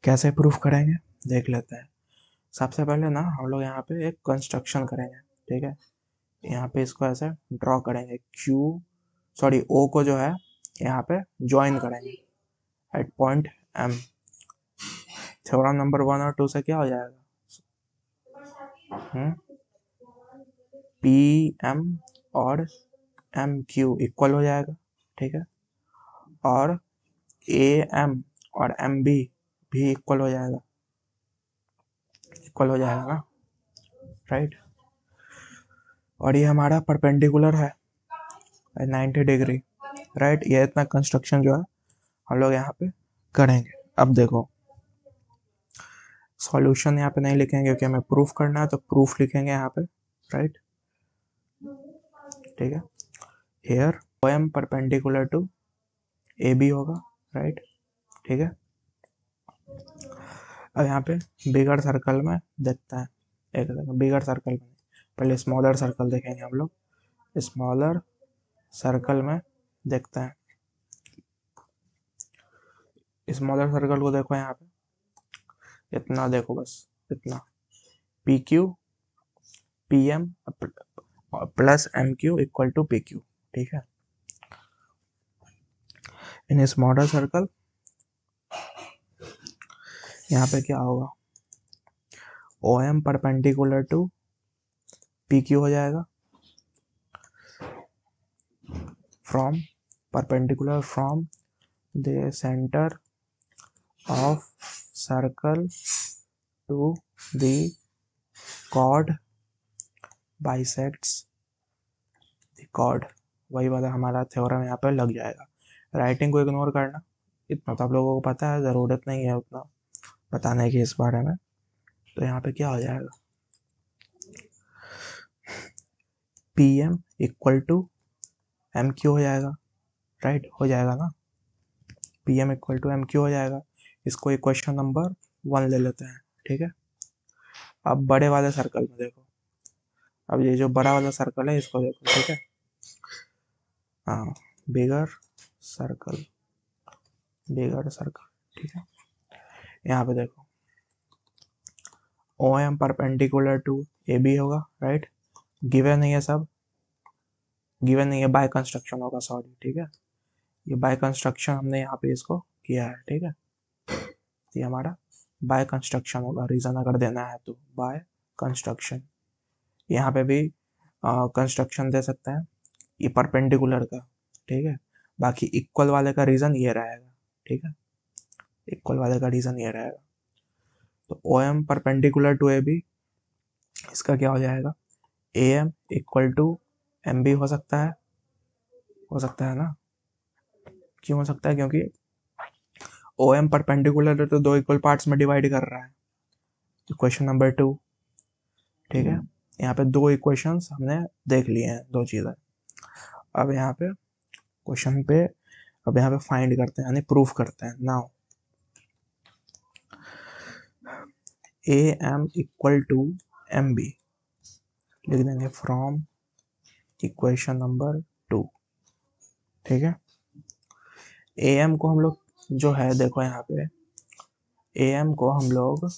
[SPEAKER 1] कैसे प्रूफ करेंगे देख लेते हैं। सबसे पहले ना हम लोग यहाँ पे एक कंस्ट्रक्शन करेंगे, ठीक है। यहाँ पे इसको ऐसे ड्रॉ करेंगे, ओ को जो है यहाँ पे ज्वाइन करेंगे at point M. Theorem number 1 और 2 से क्या हो जाएगा, पी एम और एम क्यू इक्वल हो जाएगा, ठीक है। और ए एम और एम बी भी इक्वल हो जाएगा, इक्वल हो जाएगा ना, राइट। और ये हमारा परपेंडिकुलर है 90 डिग्री, राइट। ये इतना कंस्ट्रक्शन जो है हम लोग यहाँ पे करेंगे। अब देखो सॉल्यूशन यहाँ पे नहीं लिखेंगे क्योंकि हमें प्रूफ करना है, तो प्रूफ लिखेंगे यहाँ पे, राइट, ठीक है। Here O M perpendicular to A B होगा, राइट, ठीक है। अब यहाँ पे बिगर सर्कल में देखते हैं, एक बिगर सर्कल में, पहले स्मॉलर सर्कल देखेंगे हम लोग, स्मॉलर सर्कल में देखते हैं। स्मॉलर सर्कल को देखो यहाँ पे, इतना देखो, बस इतना, P Q P M plus M Q equal to P Q, ठीक है। इन स्मॉलर सर्कल यहाँ पे क्या होगा, O M perpendicular to P Q हो जाएगा, from perpendicular from the centre of circle to the chord bisects the chord, वही वाला हमारा थ्योरम यहाँ पे लग जाएगा। राइटिंग को इग्नोर करना, इतना तो आप लोगों को पता है, ज़रूरत नहीं है उतना बताने की इस बारे में। तो यहाँ पे क्या हो जाएगा, P M equal to M Q हो जाएगा, राइट, हो जाएगा ना, P M equal to M Q हो जाएगा। इसको इक्वेशन नंबर 1 ले लेते हैं, ठीक है। अब बड़े वाले सर्कल में देखो, अब ये जो बड़ा वाला सर्कल है इसको देखो, ठीक है। हाँ, बिगर सर्कल, बिगर सर्कल, ठीक है। यहाँ पे देखो O M perpendicular to A B होगा, राइट, गिवन नहीं है, सब गिवन नहीं है, बाय कंस्ट्रक्शन होगा, सॉरी, ठीक है। ये बाय कंस्ट्रक्शन हमने यहाँ पे इसको किया है, ठीक है। ये हमारा बाय कंस्ट्रक्शन होगा, रीजन अगर देना है तो बाय कंस्ट्रक्शन। यहाँ पे भी कंस्ट्रक्शन दे सकते हैं ये परपेंडिकुलर का, ठीक है। बाकी इक्वल वाले का रीजन ये रहेगा, ठीक है, इक्वल वाले का रीजन ये रहेगा। तो O M perpendicular to A B, इसका क्या हो जाएगा, A M equal to M B हो सकता है ना। क्यों हो सकता है, क्योंकि ओ एम परपेंडिकुलर है तो दो इक्वल पार्ट्स में डिवाइड कर रहा है, इक्वेशन नंबर 2, ठीक है। यहाँ पे दो इक्वेशंस हमने देख लिए हैं, दो चीज़ें। अब यहाँ पे क्वेश्चन पे, अब यहाँ पे फाइंड करते हैं, यानी प्रूफ करते हैं। Now A M equal to M B लिख देंगे फ्रॉम इक्वेशन नंबर 2, ठीक है। ए एम को हम लोग जो है, देखो यहाँ पे ए एम को हम लोग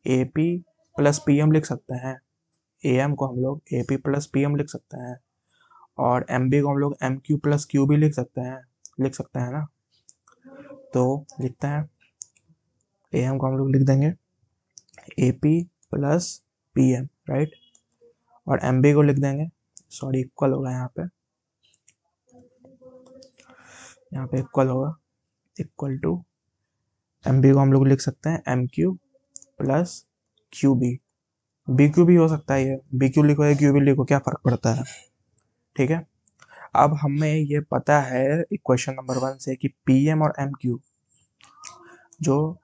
[SPEAKER 1] A P plus P M लिख सकते हैं, ए एम को हम लोग A P plus P M लिख सकते हैं, और एम बी को हम लोग एम क्यू प्लस क्यू भी लिख सकते हैं ना। तो लिखते हैं, ए एम को हम लोग लिख देंगे A P plus P M, right, और एम बी को लिख देंगे, सॉरी इक्वल होगा यहाँ पे इक्वल होगा, इक्वल टू एम बी को हम लोग लिख सकते हैं M Q plus Q B, B Q भी हो सकता है, ये बी क्यू लिखो या क्यू बी लिखो, क्या फर्क पड़ता है, ठीक है। अब हमें ये पता है इक्वेशन नंबर 1 से कि पी एम और एम क्यू, जो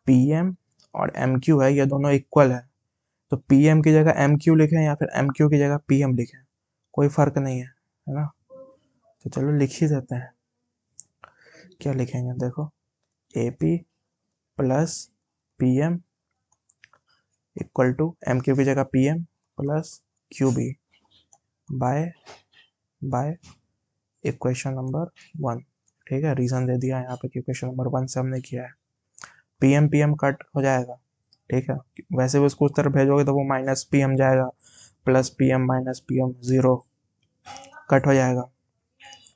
[SPEAKER 1] पी एम और एम क्यू है ये दोनों इक्वल है, तो पी एम की जगह एम क्यू लिखें या फिर एम क्यू की जगह पी एम लिखें, कोई फर्क नहीं है ना। तो चलो लिख ही देते हैं, क्या लिखेंगे, देखो A P plus P M equal to M Q की जगह P M plus Q B by equation number 1, ठीक है। रीजन दे दिया यहाँ पे कि इक्वेशन नंबर 1 से हमने किया है, पी एम कट हो जाएगा, ठीक है। वैसे भी उसको उस तरफ भेजोगे तो वो माइनस पी एम जाएगा, plus P M minus P M, 0 cut हो जाएगा।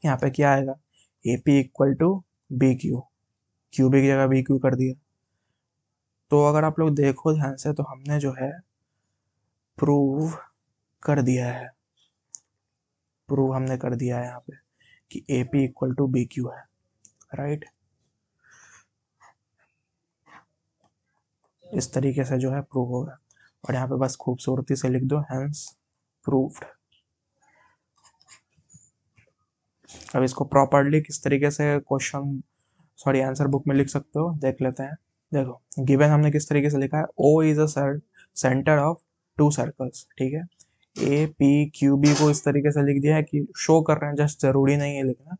[SPEAKER 1] यहाँ पे क्या आएगा, A P equal to B Q, Q B की जगह बी क्यू कर दिया। तो अगर आप लोग देखो ध्यान से, तो हमने जो है प्रूव कर दिया है, प्रूव हमने कर दिया है यहाँ पे कि A P equal to B Q है, राइट। इस तरीके से जो है प्रूव होगा, और यहाँ पे बस खूबसूरती से लिख दो हेंस प्रूव्ड। अब इसको प्रॉपरली किस तरीके से क्वेश्चन, सॉरी आंसर बुक में लिख सकते हो, देख लेते हैं। देखो गिवन हमने किस तरीके से लिखा है, O is a centre of 2 circles, ठीक है। ए पी क्यू बी को इस तरीके से लिख दिया है कि शो कर रहे हैं, जस्ट जरूरी नहीं है लिखना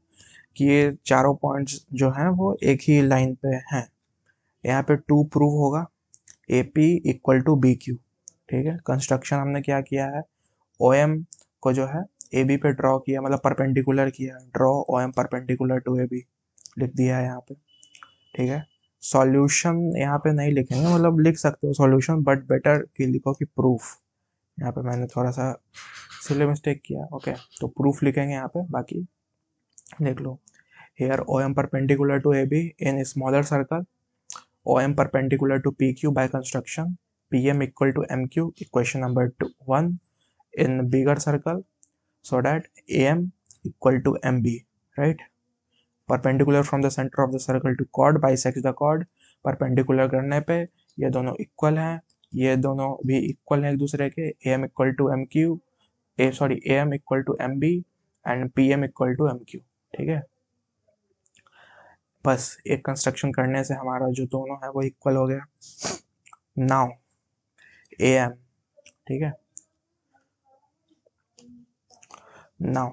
[SPEAKER 1] कि ये चारों पॉइंट्स जो हैं वो एक ही लाइन पे हैं। यहाँ पे 2 प्रूव होगा, A P equal to B Q, ठीक है। कंस्ट्रक्शन हमने क्या किया है, ओ एम को जो है ए बी पे ड्रॉ किया, मतलब परपेंडिकुलर किया, draw O M perpendicular to A B लिख दिया है यहाँ पे, ठीक है। सॉल्यूशन यहाँ पे नहीं लिखेंगे, मतलब लिख सकते हो सॉल्यूशन, बट बेटर कि लिखो कि प्रूफ। यहाँ पे मैंने थोड़ा सा सिले मिस्टेक किया, ओके। तो प्रूफ लिखेंगे यहाँ पे, बाकी देख लो। Here O M perpendicular to A B in smaller circle, O M perpendicular to P Q by construction, P M equal to M Q, equation number 1 in bigger circle, so that am equal to mb, right, perpendicular from the center of the circle to chord bisects the chord, perpendicular करने पे ये दोनों equal हैं, ये दोनों भी equal हैं एक दूसरे के, am equal to M Q, am equal to M B and pm equal to M Q, ठीक है। बस एक कंस्ट्रक्शन करने से हमारा जो दोनों है वो इक्वल हो गया। नाउ am, ठीक है, now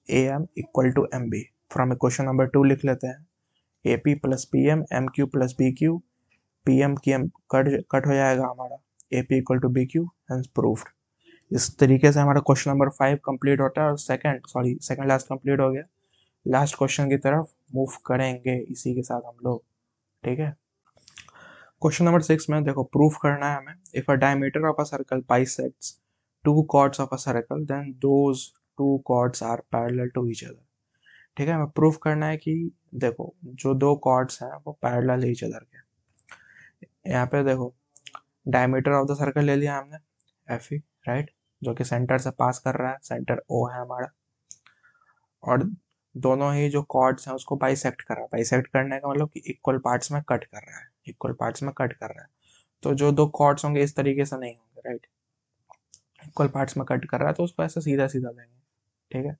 [SPEAKER 1] AM equal to MB from equation number 2 लिख लेते हैं, AP plus PM MQ plus BQ, PM की M कट हो जाएगा हमारा, AP equal to BQ, hence proofed. इस तरीके से हमारा क्वेश्चन नंबर 5 कंप्लीट होता है और सेकंड लास्ट कंप्लीट हो गया। लास्ट क्वेश्चन की तरफ मूव करेंगे इसी के साथ हम लोग, ठीक है। क्वेश्चन नंबर 6 में देखो प्रूफ करना है हमें, if a diameter of a circle bisects two chords of a circle then those two chords are parallel to each other, ठीक है। हमें प्रूफ करना है कि देखो जो दो कॉर्ड्स हैं वो पैरेलल ईच अदर के। यहाँ पे देखो डायमीटर ऑफ द सर्कल ले लिया हमने FE, राइट, जो कि सेंटर से पास कर रहा है, सेंटर O है हमारा, और दोनों ही जो कॉर्ड्स हैं उसको बाइसेक्ट कर रहा है। बाइसेक्ट करने का मतलब कि इक्वल पार्ट्स में कट कर रहा है, इक्वल पार्ट्स में कट कर रहा है। तो जो दो कॉर्ड्स होंगे इस तरीके से नहीं होंगे, राइट, इक्वल पार्ट्स में कट कर रहा है तो उसको ऐसे सीधा सीधा लेंगे, ठीक है।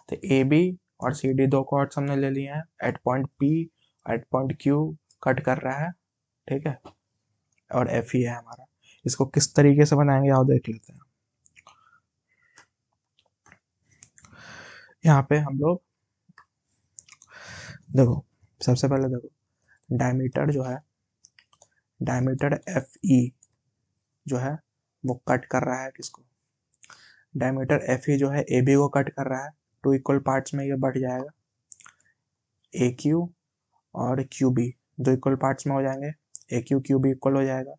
[SPEAKER 1] तो AB और CD दो कॉर्ड्स हमने ले लिए हैं, at point P at point Q cut कर रहा है, ठीक है, और FE है हमारा। इसको किस तरीके से बनाएंगे आओ देख लेते हैं। यहाँ पे हम लोग देखो सबसे पहले देखो डायमीटर जो है, डायमीटर FE जो है वो कट कर रहा है किसको, डायमीटर FE जो है AB को कट कर रहा है, टू इक्वल पार्ट्स में ये बढ़ जाएगा, AQ और QB दो इक्वल पार्ट्स में हो जाएंगे, AQ QB इक्वल हो जाएगा,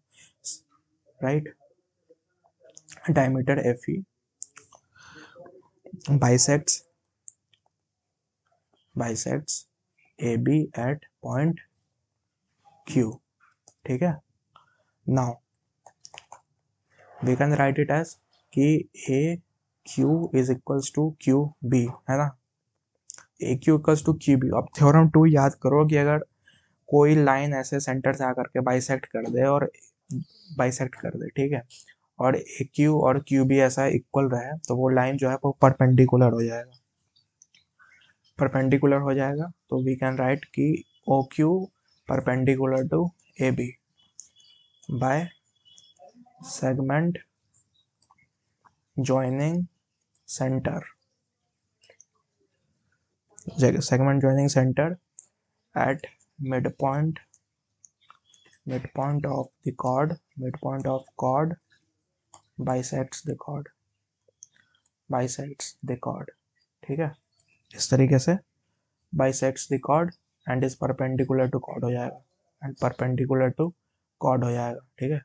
[SPEAKER 1] right. Diameter FE bisects AB at point Q, ठीक है। Now we can write it as कि AQ is equals to QB, है ना, AQ इक्वल्स टू QB। अब थ्योरम 2 याद करो कि अगर कोई लाइन ऐसे सेंटर से आकर के बाइसेक्ट कर दे और बाइसेक्ट कर दे, ठीक है, और AQ और QB ऐसा इक्वल रहे तो वो लाइन जो है वो परपेंडिकुलर हो जाएगा, परपेंडिकुलर हो जाएगा। तो वी कैन राइट कि OQ perpendicular to AB by segment joining center, segment joining center at midpoint of the chord, midpoint of chord bisects the chord, ठीक है। इस तरीके से bisects the chord and is perpendicular to chord हो जाएगा, and perpendicular to chord हो जाएगा, ठीक है।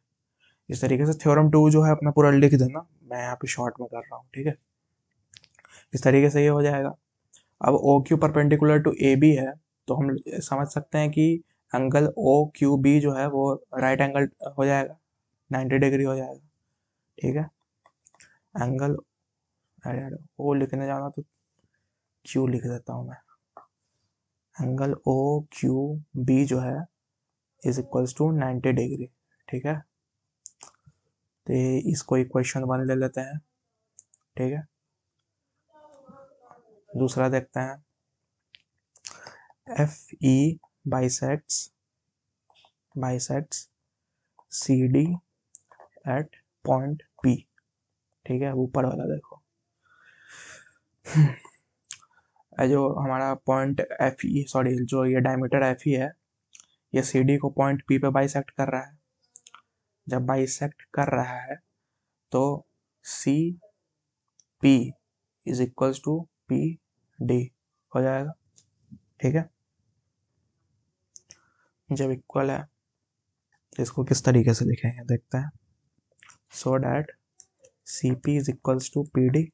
[SPEAKER 1] इस तरीके से थ्योरम 2 जो है अपना पूरा लिख देना, मैं यहाँ पे शॉर्ट में कर रहा हूँ, ठीक है। इस तरीके से ये हो जाएगा। अब OQ परपेंडिकुलर टू AB है तो हम समझ सकते हैं कि एंगल OQB जो है वो राइट एंगल हो जाएगा, 90 डिग्री हो जाएगा, ठीक है। एंगल O लिखने जाना तो Q लिख देता हूँ मैं, एंगल OQB जो है इज इक्वल्स टू 90 डिग्री, ठीक है। तो इसको इक्वेशन 1 ले लेते हैं, ठीक है। दूसरा देखते हैं, FE bisects CD at point P, ठीक है, ऊपर वाला देखो जो हमारा पॉइंट FE, सॉरी जो ये डायमीटर FE है ये CD को पॉइंट P पे बाइसेक्ट कर रहा है। जब बाइसेक्ट कर रहा है तो CP is equals to PD हो जाएगा, ठीक है। जब इक्वल है इसको किस तरीके से लिखेंगे देखते हैं, so that CP is equals to PD,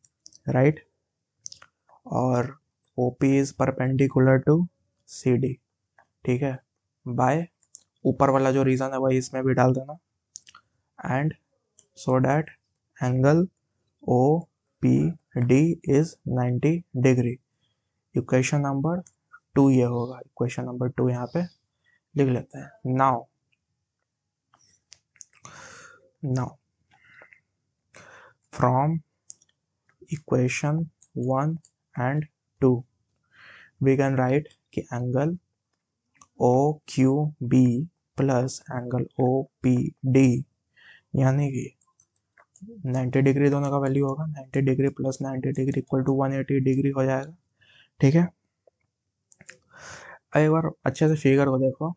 [SPEAKER 1] right, और OP is perpendicular to CD, ठीक है, बाय ऊपर वाला जो रीजन है वही इसमें भी डाल देना, and so that angle OPD is 90 degree. Equation number 2 ये होगा, इक्वेशन नंबर 2 यहाँ पे लिख लेते हैं। Now from equation 1 and 2 we can write कि angle OQB plus angle OPD यानी कि 90 डिग्री दोनों का वैल्यू होगा, 90 degree plus 90 degree equal to 180 degree हो जाएगा। ठीक है, एक बार अच्छे से फिगर को देखो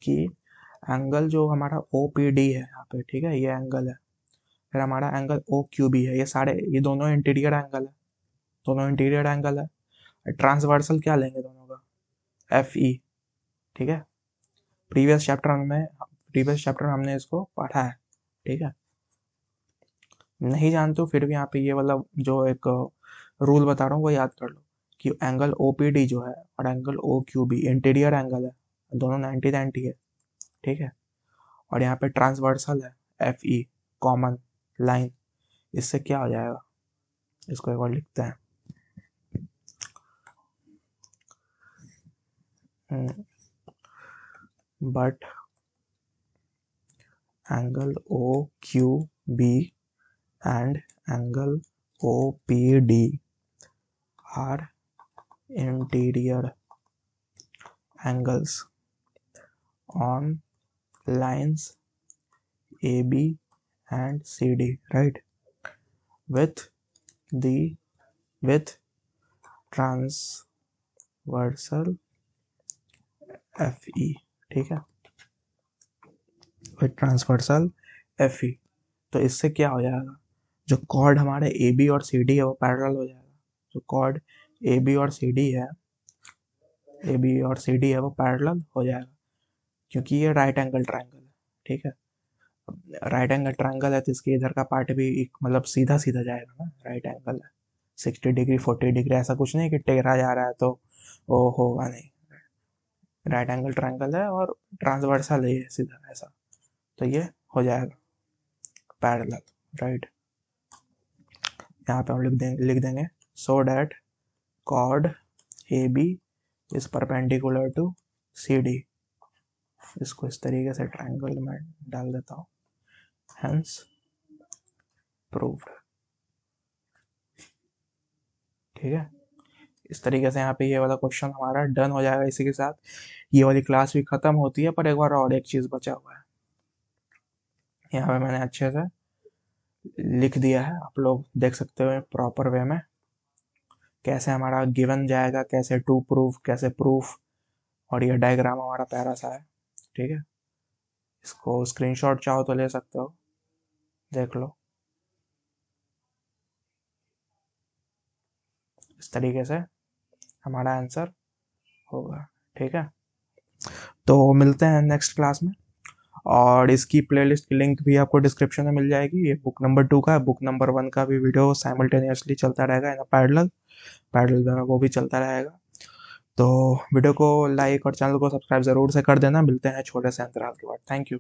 [SPEAKER 1] कि एंगल जो हमारा ओ पी डी है यहाँ पे, ठीक है, ये एंगल है, फिर हमारा एंगल ओ क्यू बी है, ये दोनों इंटीरियर एंगल है, दोनों इंटीरियर एंगल है। ट्रांसवर्सल क्या लेंगे दोनों का, एफ ई। ठीक है, प्रीवियस चैप्टर में हमने इसको पढ़ा है। ठीक है, नहीं जानते हो फिर भी यहाँ पे ये वाला जो एक रूल बता रहा हूँ वो याद कर लो कि एंगल ओ पी डी जो है और angle O Q B interior angle है, दोनों 90-90 है। ठीक है, और यहाँ पे ट्रांसवर्सल है एफ ई, कॉमन लाइन। इससे क्या हो जाएगा, इसको एक बार लिखते हैं। But angle O Q B and angle O P D are interior angles on lines AB and CD, right, with transversal FE। ठीक है, with transversal FE। तो इससे क्या हो जाएगा, जो कॉर्ड हमारे AB और CD है वो पैरेलल हो जाएगा। जो कॉर्ड AB और CD है वो पैरेलल हो जाएगा, क्योंकि ये राइट एंगल ट्रायंगल है। ठीक है, राइट एंगल ट्रायंगल है तो इसके इधर का पार्ट भी एक मतलब सीधा सीधा जाएगा ना, राइट एंगल है, 60 डिग्री 40 डिग्री, ऐसा कुछ नहीं कि टेढ़ा जा रहा है तो वो होगा नहीं। राइट एंगल ट्रायंगल है और ट्रांसवर्सल है ये सीधा ऐसा, तो ये हो जाएगा पैरेलल, राइट। यहाँ पे हम लिख देंगे so that chord A B is perpendicular to C D. इसको इस तरीके से ट्रायंगल में डाल देता हूँ, हेंस प्रूव्ड। ठीक है, इस तरीके से यहाँ पे ये वाला क्वेश्चन हमारा डन हो जाएगा। इसी के साथ ये वाली क्लास भी खत्म होती है, पर एक बार और एक चीज बचा हुआ है, यहाँ पे मैंने अच्छे से लिख दिया है, आप लोग देख सकते हो प्रॉपर वे में कैसे हमारा गिवन जाएगा, कैसे टू प्रूफ, कैसे प्रूफ, और ये डायग्राम हमारा प्यारा सा है। ठीक है, इसको स्क्रीनशॉट चाहो तो ले सकते हो, देख लो इस तरीके से हमारा आंसर होगा। ठीक है, तो मिलते हैं नेक्स्ट क्लास में, और इसकी प्लेलिस्ट की लिंक भी आपको डिस्क्रिप्शन में मिल जाएगी। ये बुक नंबर 2 का है, बुक नंबर 1 का भी वीडियो साइमल्टेनियसली चलता रहेगा इन पैरेलल में वो भी चलता रहेगा। तो वीडियो को लाइक और चैनल को सब्सक्राइब जरूर से कर देना। मिलते हैं छोटे से अंतराल के बाद। Thank you.